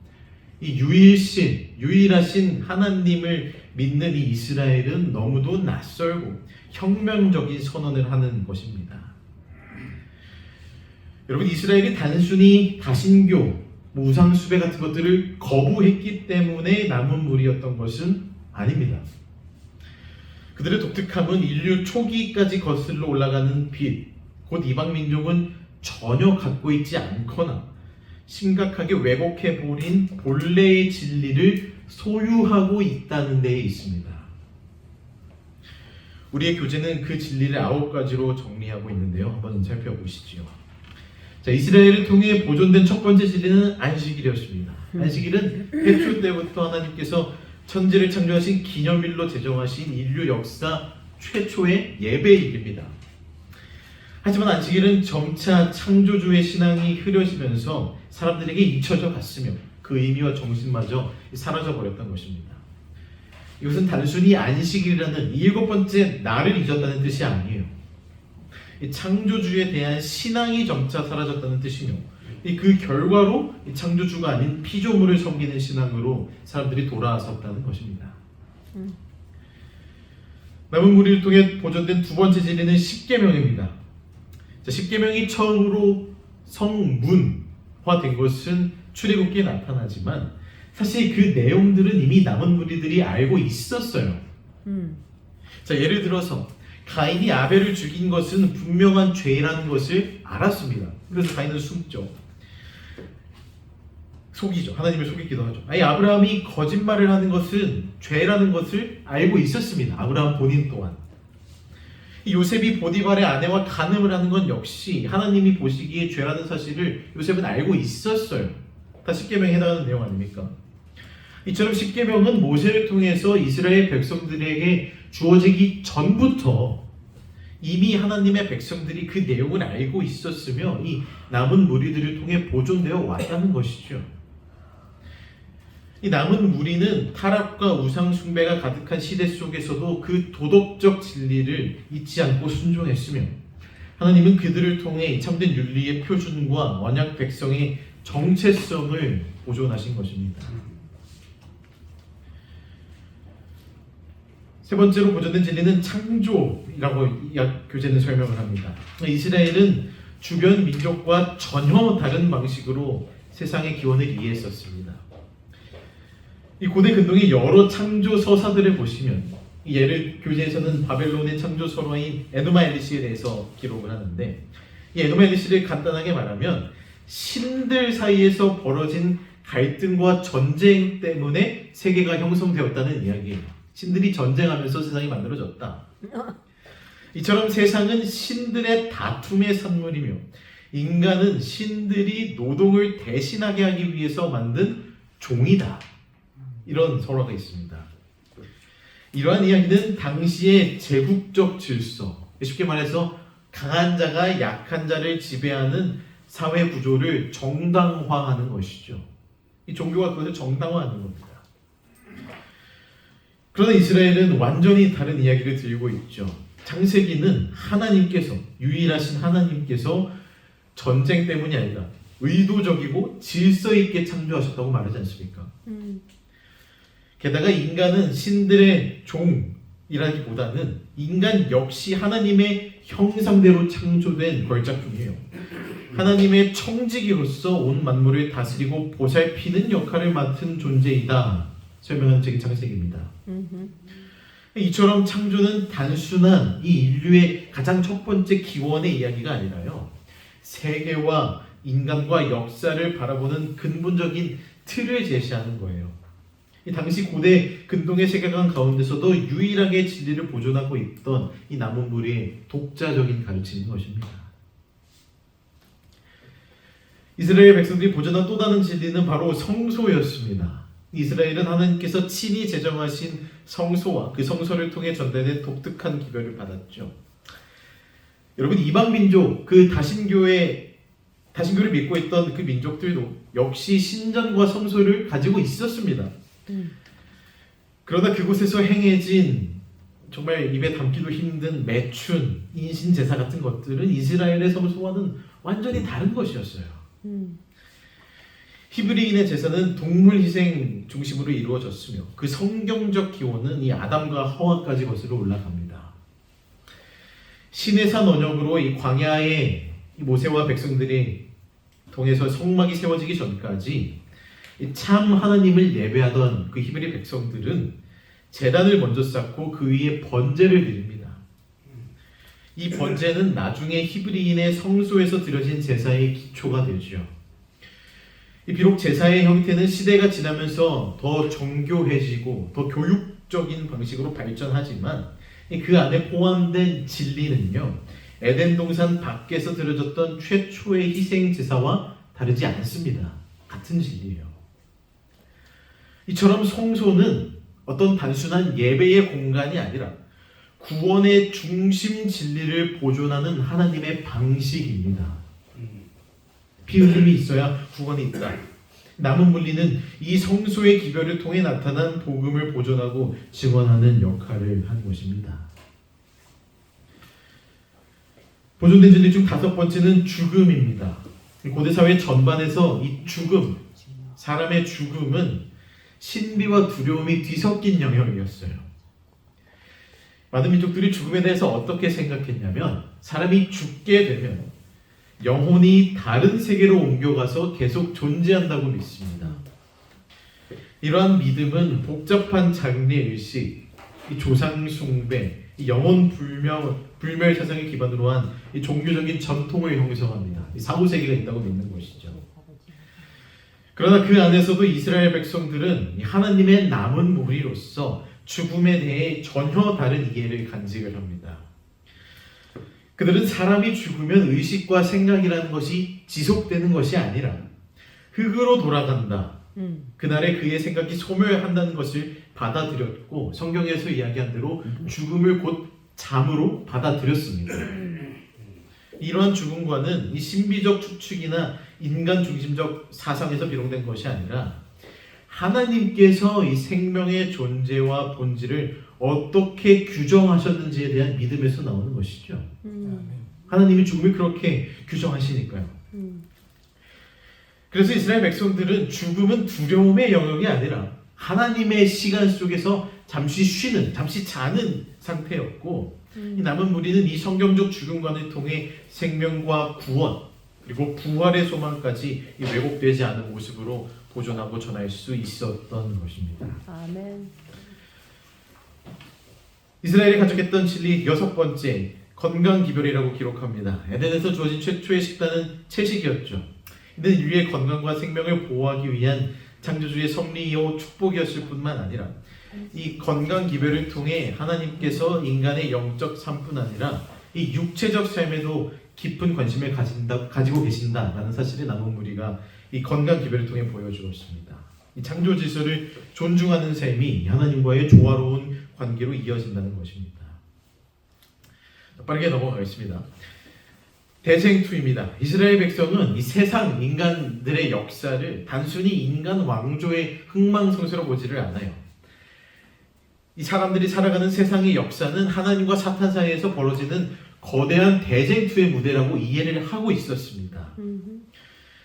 이 유일하신 하나님을 믿는 이 이스라엘은 너무도 낯설고 혁명적인 선언을 하는 것입니다. 여러분, 이스라엘이 단순히 다신교, 우상 숭배 같은 것들을 거부했기 때문에 남은 무리였던 것은 아닙니다. 그들의 독특함은 인류 초기까지 거슬러 올라가는 빛, 곧 이방 민족은 전혀 갖고 있지 않거나 심각하게 왜곡해버린 본래의 진리를 소유하고 있다는 데에 있습니다. 우리의 교재는 그 진리를 9가지로 정리하고 있는데요. 한번 살펴보시죠. 자, 이스라엘을 통해 보존된 첫 번째 진리는 안식일이었습니다. 안식일은 태초 때부터 하나님께서 천지를 창조하신 기념일로 제정하신 인류 역사 최초의 예배일입니다. 하지만 안식일은 점차 창조주의 신앙이 흐려지면서 사람들에게 잊혀져 갔으며 그 의미와 정신마저 사라져버렸던 것입니다. 이것은 단순히 안식일이라는 7번째 날을 잊었다는 뜻이 아니에요. 창조주에 대한 신앙이 점차 사라졌다는 뜻이며 그 결과로 창조주가 아닌 피조물을 섬기는 신앙으로 사람들이 돌아섰다는 것입니다. 남은 무리를 통해 보존된 두 번째 진리는 십계명입니다. 십계명이 처음으로 성문화된 것은 출애굽기에 나타나지만 사실 그 내용들은 이미 남은 무리들이 알고 있었어요. 자, 예를 들어서 가인이 아벨을 죽인 것은 분명한 죄라는 것을 알았습니다. 그래서 가인은 숨죠. 속이죠. 하나님을 속이기도 하죠. 아니, 아브라함이 거짓말을 하는 것은 죄라는 것을 알고 있었습니다. 아브라함 본인 또한. 요셉이 보디발의 아내와 간음을 하는 건 역시 하나님이 보시기에 죄라는 사실을 요셉은 알고 있었어요. 다 십계명에 해당하는 내용 아닙니까? 이처럼 십계명은 모세를 통해서 이스라엘 백성들에게 주어지기 전부터 이미 하나님의 백성들이 그 내용을 알고 있었으며 이 남은 무리들을 통해 보존되어 왔다는 것이죠. 이 남은 무리는 타락과 우상 숭배가 가득한 시대 속에서도 그 도덕적 진리를 잊지 않고 순종했으며 하나님은 그들을 통해 참된 윤리의 표준과 언약 백성의 정체성을 보존하신 것입니다. 세 번째로 보존된 진리는 창조라고 교재는 설명을 합니다. 이스라엘은 주변 민족과 전혀 다른 방식으로 세상의 기원을 이해했었습니다. 이 고대 근동의 여러 창조 서사들을 보시면 예를 교재에서는 바벨론의 창조 설화인 에누마 엘리시에 대해서 기록을 하는데 이 에누마 엘리시를 간단하게 말하면 신들 사이에서 벌어진 갈등과 전쟁 때문에 세계가 형성되었다는 이야기예요. 신들이 전쟁하면서 세상이 만들어졌다. 이처럼 세상은 신들의 다툼의 산물이며 인간은 신들이 노동을 대신하게 하기 위해서 만든 종이다. 이런 설화가 있습니다. 이러한 이야기는 당시의 제국적 질서, 쉽게 말해서 강한 자가 약한 자를 지배하는 사회 구조를 정당화하는 것이죠. 이 종교가 그것을 정당화하는 겁니다. 그러나 이스라엘은 완전히 다른 이야기를 들고 있죠. 창세기는 하나님께서, 유일하신 하나님께서 전쟁 때문이 아니라 의도적이고 질서 있게 창조하셨다고 말하지 않습니까? 게다가 인간은 신들의 종이라기보다는 인간 역시 하나님의 형상대로 창조된 걸작품이에요. 하나님의 청지기로서 온 만물을 다스리고 보살피는 역할을 맡은 존재이다. 설명하는 책이 창세기입니다. 이처럼 창조는 단순한 이 인류의 가장 첫 번째 기원의 이야기가 아니라요. 세계와 인간과 역사를 바라보는 근본적인 틀을 제시하는 거예요. 이 당시 고대 근동의 세계관 가운데서도 유일하게 진리를 보존하고 있던 이 나무물이 독자적인 가르침인 것입니다. 이스라엘 백성들이 보존한 또 다른 진리는 바로 성소였습니다. 이스라엘은 하나님께서 친히 제정하신 성소와 그 성소를 통해 전달된 독특한 기별을 받았죠. 여러분, 이방 민족, 그 다신교를 믿고 있던 그 민족들도 역시 신전과 성소를 가지고 있었습니다. 그러나 그곳에서 행해진 정말 입에 담기도 힘든 매춘, 인신 제사 같은 것들은 이스라엘의 성소와는 완전히 다른 것이었어요. 히브리인의 제사는 동물 희생 중심으로 이루어졌으며 그 성경적 기원은 이 아담과 하와까지 거슬러 올라갑니다. 시내산 언역으로 이 광야에 이 모세와 백성들이 통해서 성막이 세워지기 전까지 참 하나님을 예배하던 그 히브리 백성들은 제단을 먼저 쌓고 그 위에 번제를 드립니다. 이 번제는 나중에 히브리인의 성소에서 드려진 제사의 기초가 되죠. 비록 제사의 형태는 시대가 지나면서 더 정교해지고 더 교육적인 방식으로 발전하지만 그 안에 포함된 진리는요, 에덴 동산 밖에서 드려졌던 최초의 희생 제사와 다르지 않습니다. 같은 진리예요. 이처럼 성소는 어떤 단순한 예배의 공간이 아니라 구원의 중심 진리를 보존하는 하나님의 방식입니다. 피 흘림이 있어야 구원이 있다. 남은 물리는 이 성소의 기별을 통해 나타난 복음을 보존하고 증언하는 역할을 한 것입니다. 보존된 진리 중 5번째는 죽음입니다. 고대 사회 전반에서 이 죽음, 사람의 죽음은 신비와 두려움이 뒤섞인 영역이었어요. 많은 민족들이 죽음에 대해서 어떻게 생각했냐면, 사람이 죽게 되면 영혼이 다른 세계로 옮겨가서 계속 존재한다고 믿습니다. 이러한 믿음은 복잡한 장래의식, 이 조상 숭배, 이 영혼 불멸 사상을 기반으로 한 이 종교적인 전통을 형성합니다. 이 사후세계가 있다고 믿는 것이죠. 그러나 그 안에서도 이스라엘 백성들은 하나님의 남은 무리로서 죽음에 대해 전혀 다른 이해를 간직을 합니다. 그들은 사람이 죽으면 의식과 생각이라는 것이 지속되는 것이 아니라 흙으로 돌아간다. 그날에 그의 생각이 소멸한다는 것을 받아들였고, 성경에서 이야기한 대로 죽음을 곧 잠으로 받아들였습니다. 이러한 죽음과는 이 신비적 추측이나 인간 중심적 사상에서 비롯된 것이 아니라 하나님께서 이 생명의 존재와 본질을 어떻게 규정하셨는지에 대한 믿음에서 나오는 것이죠. 하나님이 죽음을 그렇게 규정하시니까요. 그래서 이스라엘 백성들은 죽음은 두려움의 영역이 아니라 하나님의 시간 속에서 잠시 쉬는, 잠시 자는 상태였고, 이 남은 무리는 이 성경적 죽음관을 통해 생명과 구원, 그리고 부활의 소망까지 왜곡되지 않은 모습으로 보존하고 전할 수 있었던 것입니다. 아멘. 이스라엘이 가져갔던 진리 6번째, 건강기별이라고 기록합니다. 에덴에서 주어진 최초의 식단은 채식이었죠. 이는 인류의 건강과 생명을 보호하기 위한 창조주의 섭리요 축복이었을 뿐만 아니라 이 건강기별을 통해 하나님께서 인간의 영적 삶뿐 아니라 이 육체적 삶에도 깊은 관심을 가지고 계신다라는 사실을 남은 무리가 이 건강기별을 통해 보여주었습니다. 이 창조 질서를 존중하는 삶이 하나님과의 조화로운 관계로 이어진다는 것입니다. 빠르게 넘어가겠습니다. 대쟁투입니다. 이스라엘 백성은 이 세상 인간들의 역사를 단순히 인간 왕조의 흥망성쇠로 보지를 않아요. 이 사람들이 살아가는 세상의 역사는 하나님과 사탄 사이에서 벌어지는 거대한 대쟁투의 무대라고 이해를 하고 있었습니다.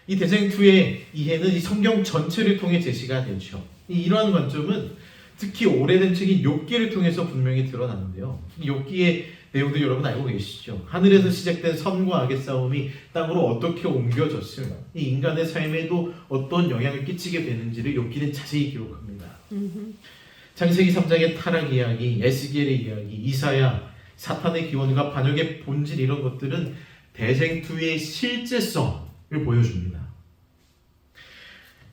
이 대쟁투의 이해는 이 성경 전체를 통해 제시가 되죠. 이러한 관점은 특히 오래된 책인 욥기를 통해서 분명히 드러나는데요. 욥기의 내용도 여러분 알고 계시죠. 하늘에서 시작된 선과 악의 싸움이 땅으로 어떻게 옮겨졌으며 이 인간의 삶에도 어떤 영향을 끼치게 되는지를 욥기는 자세히 기록합니다. 창세기 3장의 타락 이야기, 에스겔의 이야기, 이사야, 사탄의 기원과 반역의 본질, 이런 것들은 대쟁투의 실제성을 보여줍니다.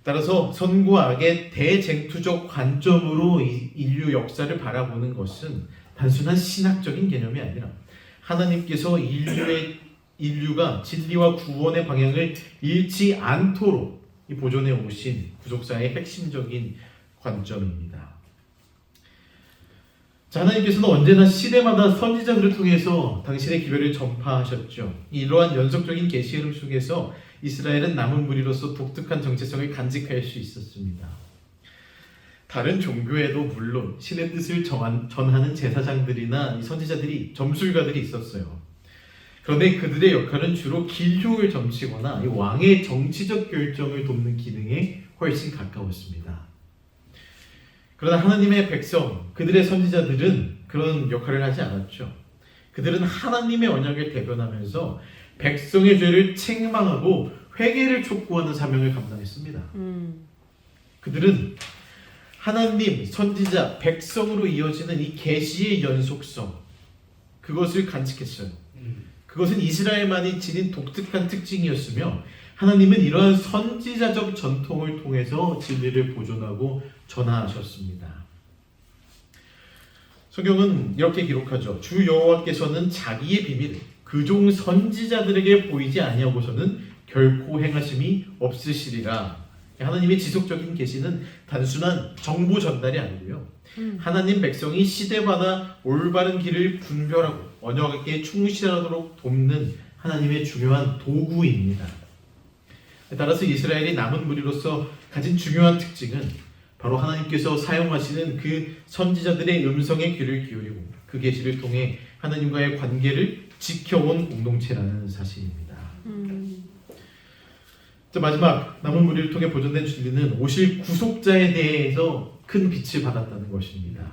따라서 선과 악의 대쟁투적 관점으로 인류 역사를 바라보는 것은 단순한 신학적인 개념이 아니라 하나님께서 인류가 진리와 구원의 방향을 잃지 않도록 보존해 오신 구속사의 핵심적인 관점입니다. 자, 하나님께서는 언제나 시대마다 선지자들을 통해서 당신의 기별을 전파하셨죠. 이러한 연속적인 계시 흐름 속에서 이스라엘은 남은 무리로서 독특한 정체성을 간직할 수 있었습니다. 다른 종교에도 물론 신의 뜻을 전하는 제사장들이나 선지자들이 점술가들이 있었어요. 그런데 그들의 역할은 주로 길흉을 점치거나 왕의 정치적 결정을 돕는 기능에 훨씬 가까웠습니다. 그러나 하나님의 백성, 그들의 선지자들은 그런 역할을 하지 않았죠. 그들은 하나님의 언약을 대변하면서 백성의 죄를 책망하고 회개를 촉구하는 사명을 감당했습니다. 그들은 하나님, 선지자, 백성으로 이어지는 이 계시의 연속성, 그것을 간직했어요. 그것은 이스라엘만이 지닌 독특한 특징이었으며 하나님은 이러한 선지자적 전통을 통해서 진리를 보존하고 전하셨습니다. 성경은 이렇게 기록하죠. 주 여호와께서는 자기의 비밀을 그종 선지자들에게 보이지 아니하고서는 결코 행하심이 없으시리라. 하나님의 지속적인 계시는 단순한 정보 전달이 아니고요. 하나님 백성이 시대마다 올바른 길을 분별하고 언약에 충실하도록 돕는 하나님의 중요한 도구입니다. 따라서 이스라엘이 남은 무리로서 가진 중요한 특징은 바로 하나님께서 사용하시는 그 선지자들의 음성에 귀를 기울이고 그 계시를 통해 하나님과의 관계를 지켜온 공동체라는 사실입니다. 자, 마지막 남은 무리를 통해 보존된 진리는 오실 구속자에 대해서 큰 빛을 받았다는 것입니다.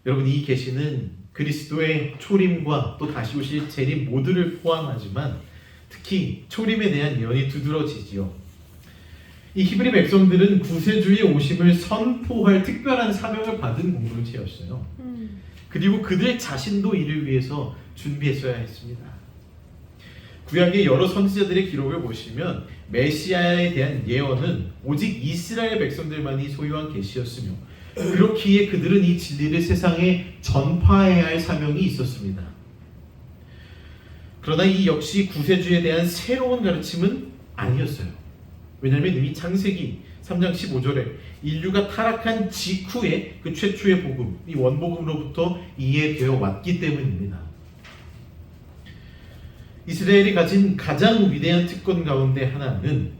여러분, 이 계시는 그리스도의 초림과 또 다시 오실 재림 모두를 포함하지만 특히 초림에 대한 예언이 두드러지지요. 이 히브리 백성들은 구세주의 오심을 선포할 특별한 사명을 받은 공동체였어요. 그리고 그들 자신도 이를 위해서 준비했어야 했습니다. 구약의 여러 선지자들의 기록을 보시면 메시아에 대한 예언은 오직 이스라엘 백성들만이 소유한 계시였으며 그렇기에 그들은 이 진리를 세상에 전파해야 할 사명이 있었습니다. 그러나 이 역시 구세주에 대한 새로운 가르침은 아니었어요. 왜냐하면 이미 창세기 3장 15절에 인류가 타락한 직후에 그 최초의 복음, 이 원복음으로부터 이해되어 왔기 때문입니다. 이스라엘이 가진 가장 위대한 특권 가운데 하나는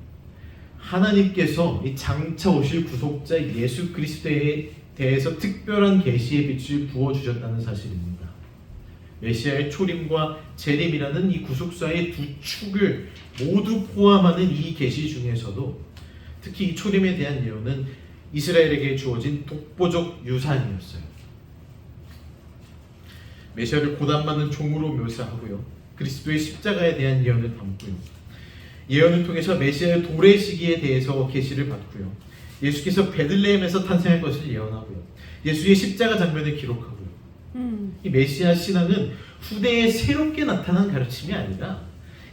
하나님께서 이 장차 오실 구속자 예수 그리스도에 대해서 특별한 계시의 빛을 부어주셨다는 사실입니다. 메시아의 초림과 재림이라는 이 구속사의 두 축을 모두 포함하는 이 계시 중에서도 특히 이 초림에 대한 예언은 이스라엘에게 주어진 독보적 유산이었어요. 메시아를 고난받는 종으로 묘사하고요. 그리스도의 십자가에 대한 예언을 담고요. 예언을 통해서 메시아의 도래시기에 대해서 계시를 받고요. 예수께서 베들레헴에서 탄생할 것을 예언하고요. 예수의 십자가 장면을 기록하고요. 이 메시아 신앙은 후대에 새롭게 나타난 가르침이 아니라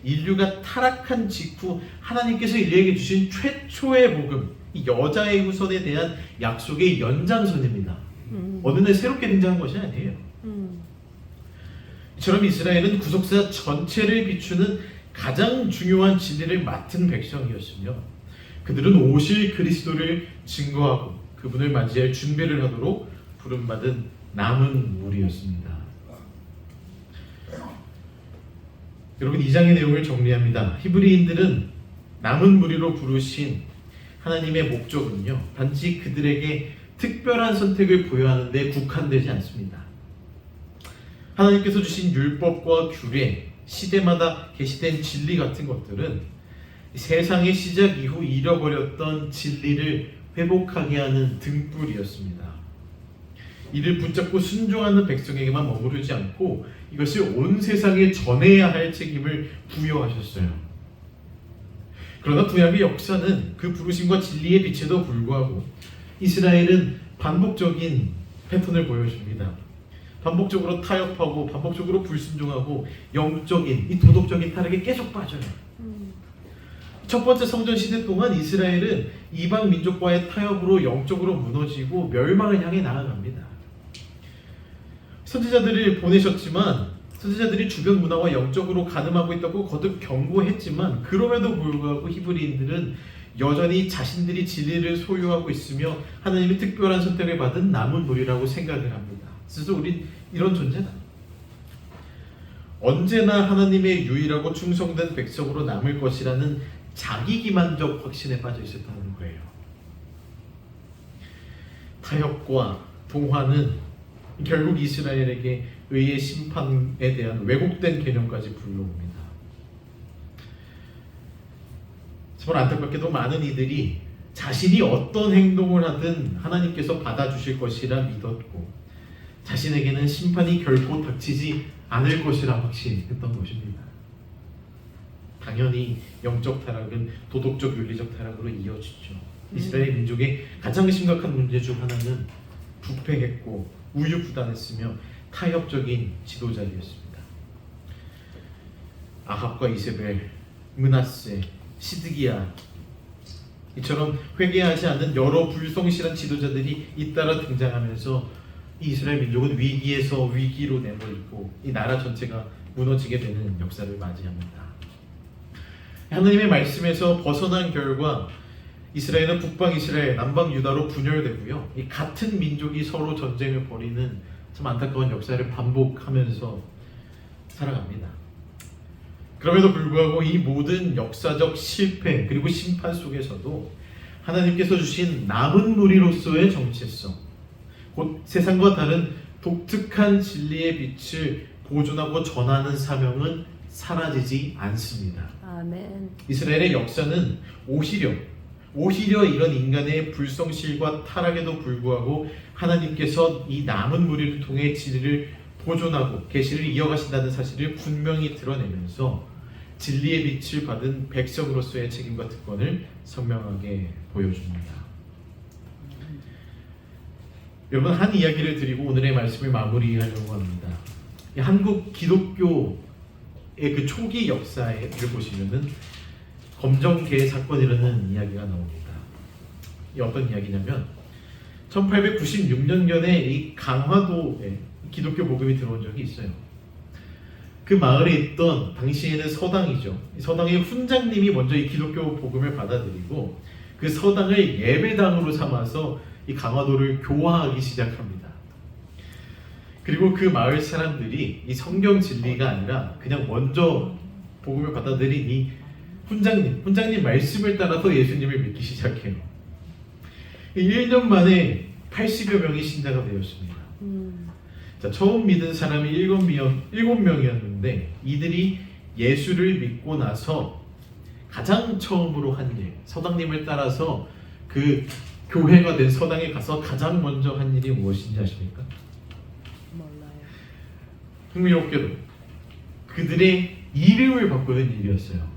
인류가 타락한 직후 하나님께서 인류에게 주신 최초의 복음, 이 여자의 후손에 대한 약속의 연장선입니다. 어느 날 새롭게 등장한 것이 아니에요. 이처럼 이스라엘은 구속사 전체를 비추는 가장 중요한 진리를 맡은 백성이었으며 그들은 오실 그리스도를 증거하고 그분을 맞이할 준비를 하도록 부름받은 남은 무리였습니다. 여러분, 2장의 내용을 정리합니다. 히브리인들은 남은 무리로 부르신 하나님의 목적은요, 단지 그들에게 특별한 선택을 부여하는 데 국한되지 않습니다. 하나님께서 주신 율법과 규례, 시대마다 계시된 진리 같은 것들은 세상의 시작 이후 잃어버렸던 진리를 회복하게 하는 등불이었습니다. 이를 붙잡고 순종하는 백성에게만 머무르지 않고 이것을 온 세상에 전해야 할 책임을 부여하셨어요. 그러나 구약의 역사는 그 부르심과 진리의 빛에도 불구하고 이스라엘은 반복적인 패턴을 보여줍니다. 반복적으로 타협하고 반복적으로 불순종하고 영적인 이 도덕적인 타락에 계속 빠져요. 첫 번째 성전 시대 동안 이스라엘은 이방 민족과의 타협으로 영적으로 무너지고 멸망을 향해 나아갑니다. 선지자들을 보내셨지만 선지자들이 주변 문화와 영적으로 가늠하고 있다고 거듭 경고했지만 그럼에도 불구하고 히브리인들은 여전히 자신들이 진리를 소유하고 있으며 하나님의 특별한 선택을 받은 남은 무리라고 생각을 합니다. 그래서 우린 이런 존재다. 언제나 하나님의 유일하고 충성된 백성으로 남을 것이라는 자기기만적 확신에 빠져 있었다는 거예요. 타협과 동화는 결국 이스라엘에게 의의 심판에 대한 왜곡된 개념까지 불러옵니다. 정말 안타깝게도 많은 이들이 자신이 어떤 행동을 하든 하나님께서 받아주실 것이라 믿었고 자신에게는 심판이 결코 닥치지 않을 것이라 확신했던 것입니다. 당연히 영적 타락은 도덕적 윤리적 타락으로 이어지죠. 이스라엘 민족의 가장 심각한 문제 중 하나는 부패했고 우유부단했으며 타협적인 지도자였습니다. 아합과 이세벨, 므낫세, 시드기야 이처럼 회개하지 않는 여러 불성실한 지도자들이 잇따라 등장하면서 이 이스라엘 민족은 위기에서 위기로 내몰리고 이 나라 전체가 무너지게 되는 역사를 맞이합니다. 하나님의 말씀에서 벗어난 결과 이스라엘은 북방 이스라엘, 남방 유다로 분열되고요. 이 같은 민족이 서로 전쟁을 벌이는 참 안타까운 역사를 반복하면서 살아갑니다. 그럼에도 불구하고 이 모든 역사적 실패 그리고 심판 속에서도 하나님께서 주신 남은 무리로서의 정체성, 곧 세상과 다른 독특한 진리의 빛을 보존하고 전하는 사명은 사라지지 않습니다. 아멘. 이스라엘의 역사는 오히려 이런 인간의 불성실과 타락에도 불구하고 하나님께서 이 남은 무리를 통해 진리를 보존하고 계시를 이어가신다는 사실을 분명히 드러내면서 진리의 빛을 받은 백성으로서의 책임과 특권을 선명하게 보여줍니다. 여러분, 한 이야기를 드리고 오늘의 말씀을 마무리하려고 합니다. 한국 기독교의 그 초기 역사를 보시면은 검정개 사건이라는 이야기가 나옵니다. 이 어떤 이야기냐면 1896년경에 이 강화도에 기독교 복음이 들어온 적이 있어요. 그 마을에 있던 당시에는 서당이죠. 서당의 훈장님이 먼저 이 기독교 복음을 받아들이고 그 서당을 예배당으로 삼아서 이 강화도를 교화하기 시작합니다. 그리고 그 마을 사람들이 이 성경 진리가 아니라 그냥 먼저 복음을 받아들인 이 훈장님 말씀을 따라서 예수님을 믿기 시작해요. 1년 만에 80여 명이 신자가 되었습니다. 자, 처음 믿은 사람이 7명이었는데 이들이 예수를 믿고 나서 가장 처음으로 한 일, 서당님을 따라서 그 교회가 된 서당에 가서 가장 먼저 한 일이 무엇인지 아십니까? 몰라요. 흥미롭게도 그들의 이름을 바꾸는 일이었어요.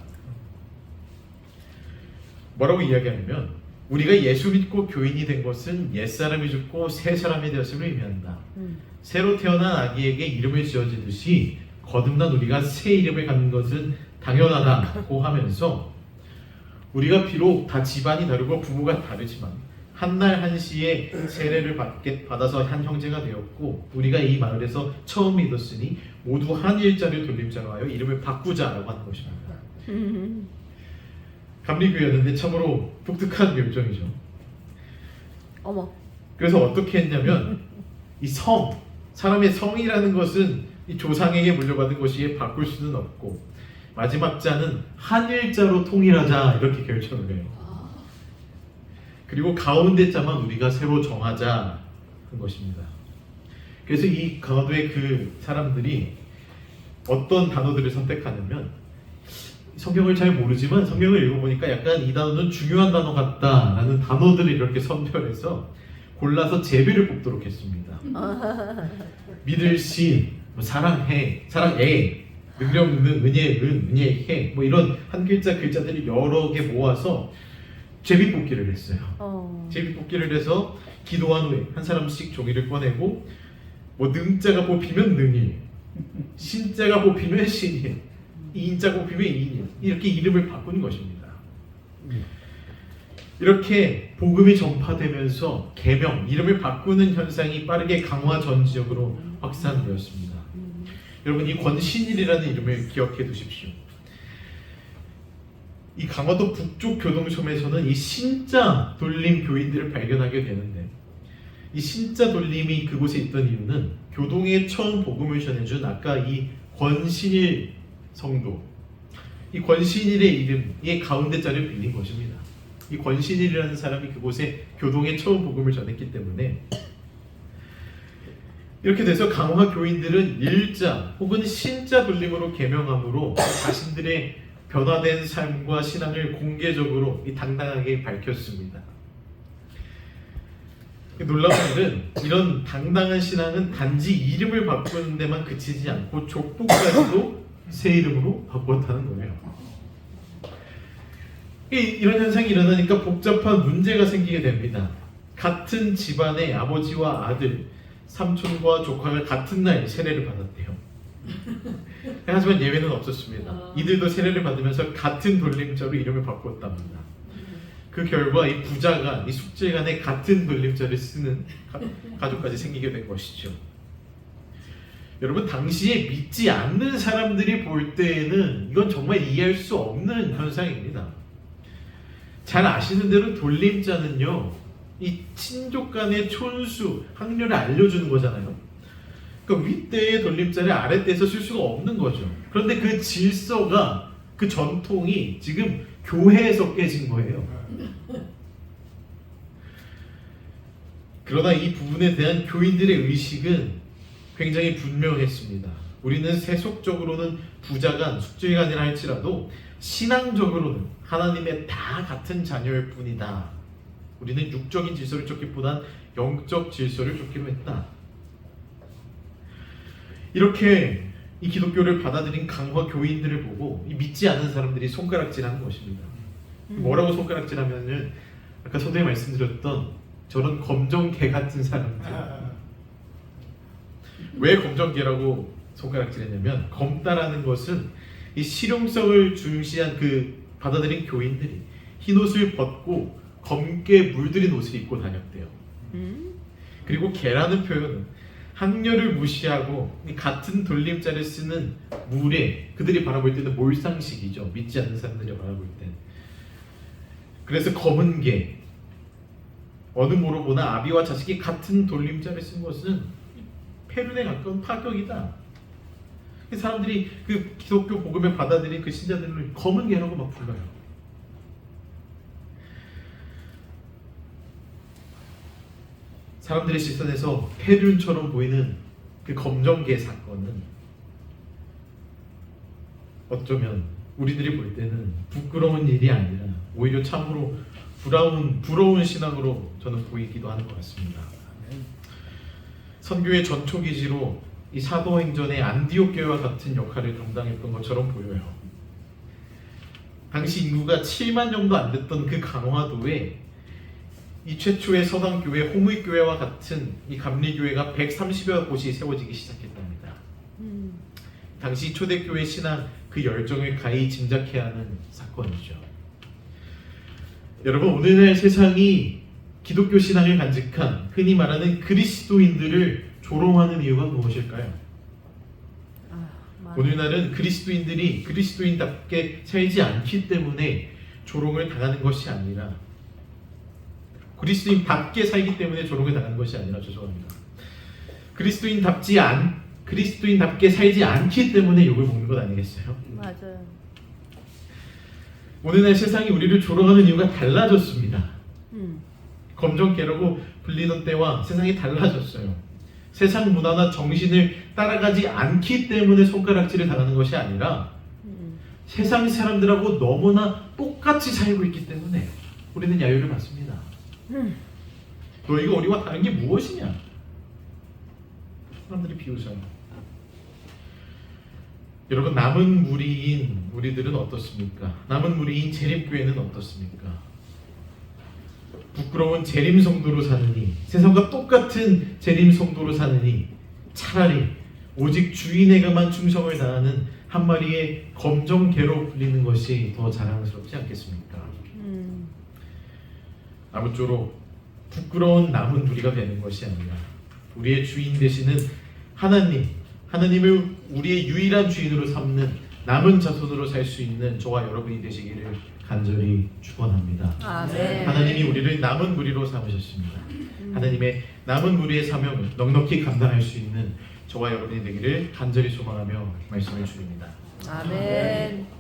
뭐라고 이야기하냐면 우리가 예수 믿고 교인이 된 것은 옛사람이 죽고 새 사람이 되었음을 의미한다. 새로 태어난 아기에게 이름을 지어주듯이 거듭난 우리가 새 이름을 갖는 것은 당연하다고 하면서 우리가 비록 다 집안이 다르고 부모가 다르지만 한날 한시에 세례를 받아서 한 형제가 되었고 우리가 이 마을에서 처음 믿었으니 모두 한 일자를 돌림자로 하여 이름을 바꾸자라고 하는 것입니다. 감리교회였는데 참으로 독특한 결정이죠. 어머. 그래서 어떻게 했냐면 이 사람의 성이라는 것은 이 조상에게 물려받은 것이 바꿀 수는 없고 마지막 자는 한 일자로 통일하자 이렇게 결정을 해요. 그리고 가운데 자만 우리가 새로 정하자 한 것입니다. 그래서 이 강화도의 그 사람들이 어떤 단어들을 선택하냐면 성경을 잘 모르지만 성경을 읽어보니까 약간 이 단어는 중요한 단어 같다라는 단어들을 이렇게 선별해서 골라서 제비를 뽑도록 했습니다. 믿을 신, 사랑해, 사랑애, 능력 있는 은혜해 뭐 이런 한 글자들이 여러 개 모아서 제비 뽑기를 했어요. 제비 뽑기를 해서 기도한 후에 한 사람씩 종이를 꺼내고 뭐 능자가 뽑히면 능일, 신자가 뽑히면 신일, 인자가 뽑히면 인일 이렇게 이름을 바꾸는 것입니다. 이렇게 복음이 전파되면서 계명, 이름을 바꾸는 현상이 빠르게 강화 전 지역으로 확산되었습니다. 여러분, 이 권신일이라는 이름을 기억해 두십시오. 이 강화도 북쪽 교동섬에서는 이 신자 돌림 교인들을 발견하게 되는데, 이 신자 돌림이 그곳에 있던 이유는 교동에 처음 복음을 전해준 아까 이 권신일 성도, 이 권신일의 이름의 가운데 자리를 빌린 것입니다. 이 권신일이라는 사람이 그곳에 교동에 처음 복음을 전했기 때문에, 이렇게 돼서 강화 교인들은 일자 혹은 신자 돌림으로 계명함으로 자신들의 변화된 삶과 신앙을 공개적으로 당당하게 밝혔습니다. 놀라운 일은 이런 당당한 신앙은 단지 이름을 바꾸는 데만 그치지 않고 족보까지도 새 이름으로 바꿨다는 거예요. 이런 현상이 일어나니까 복잡한 문제가 생기게 됩니다. 같은 집안의 아버지와 아들, 삼촌과 조카가 같은 날 세례를 받았대요. 하지만 예외는 없었습니다. 이들도 세례를 받으면서 같은 돌림자로 이름을 바꿨답니다. 그 결과 이 부자가 이 숙제간에 같은 돌림자를 쓰는 가족까지 생기게 된 것이죠. 여러분, 당시에 믿지 않는 사람들이 볼 때에는 이건 정말 이해할 수 없는 현상입니다. 잘 아시는 대로 돌림자는요, 이 친족 간의 촌수, 학렬을 알려주는 거잖아요. 그러니까 윗대의 돌림자를 아랫대에서 쓸 수가 없는 거죠. 그런데 그 질서가, 그 전통이 지금 교회에서 깨진 거예요. 그러나 이 부분에 대한 교인들의 의식은 굉장히 분명했습니다. 우리는 세속적으로는 부자간, 숙제간이라 할지라도 신앙적으로는 하나님의 다 같은 자녀일 뿐이다. 우리는 육적인 질서를 쫓기보단 영적 질서를 쫓기로 했다. 이렇게 이 기독교를 받아들인 강화 교인들을 보고 이 믿지 않는 사람들이 손가락질하는 것입니다. 뭐라고 손가락질하면은 아까 서두에 말씀드렸던 저런 검정개 같은 사람들. 왜 검정개라고 손가락질했냐면, 검다라는 것은 이 실용성을 중시한 그 받아들인 교인들이 흰옷을 벗고 검게 물들인 옷을 입고 다녔대요. 그리고 개라는 표현은 학렬을 무시하고 같은 돌림자를 쓰는 물에, 그들이 바라볼 때는 몰상식이죠. 믿지 않는 사람들이 바라볼 때. 그래서 검은 개, 어느 모로 보나 아비와 자식이 같은 돌림자를 쓴 것은 폐륜에 가까운 파격이다. 사람들이 그 기독교 복음을 받아들인 그 신자들을 검은 개라고 막 불러요. 사람들의 시선에서 폐륜처럼 보이는 그 검정개 사건은 어쩌면 우리들이 볼 때는 부끄러운 일이 아니라 오히려 참으로 부러운 신앙으로 저는 보이기도 하는 것 같습니다. 선교의 전초기지로 이 사도행전의 안디옥 교회와 같은 역할을 감당했던 것처럼 보여요. 당시 인구가 7만 정도 안 됐던 그 강화도에 이 최초의 서당교회, 홍의교회와 같은 이 감리교회가 130여 곳이 세워지기 시작했답니다. 당시 초대교회 신앙 그 열정을 가히 짐작해야 하는 사건이죠. 여러분, 오늘날 세상이 기독교 신앙을 간직한 흔히 말하는 그리스도인들을 조롱하는 이유가 무엇일까요? 오늘날은 그리스도인들이 그리스도인답게 살지 않기 때문에 조롱을 당하는 것이 아니라, 그리스도인답게 살기 때문에 조롱을 당하는 것이 아니라, 죄송합니다. 그리스도인답게 살지 않기 때문에 욕을 먹는 것 아니겠어요? 맞아요. 오늘날 세상이 우리를 조롱하는 이유가 달라졌습니다. 검정개라고 불리던 때와 세상이 달라졌어요. 세상 문화나 정신을 따라가지 않기 때문에 손가락질을 당하는 것이 아니라 세상 사람들하고 너무나 똑같이 살고 있기 때문에 우리는 야유를 받습니다. 너희가 우리와 다른 게 무엇이냐? 사람들이 비웃어요. 여러분, 남은 무리인 우리들은 어떻습니까? 남은 무리인 재림교회는 어떻습니까? 부끄러운 재림 성도로 사느니, 세상과 똑같은 재림 성도로 사느니 차라리 오직 주인에게만 충성을 다하는 한 마리의 검정개로 불리는 것이 더 자랑스럽지 않겠습니까? 아무쪼록 부끄러운 남은 우리가 되는 것이 아니라 우리의 주인 되시는 하나님을 우리의 유일한 주인으로 삼는 남은 자손으로 살 수 있는 저와 여러분이 되시기를 간절히 축원합니다. 아멘. 하나님이 우리를 남은 무리로 삼으셨습니다. 하나님의 남은 무리의 사명을 넉넉히 감당할 수 있는 저와 여러분이 되기를 간절히 소망하며 말씀을 드립니다. 아멘.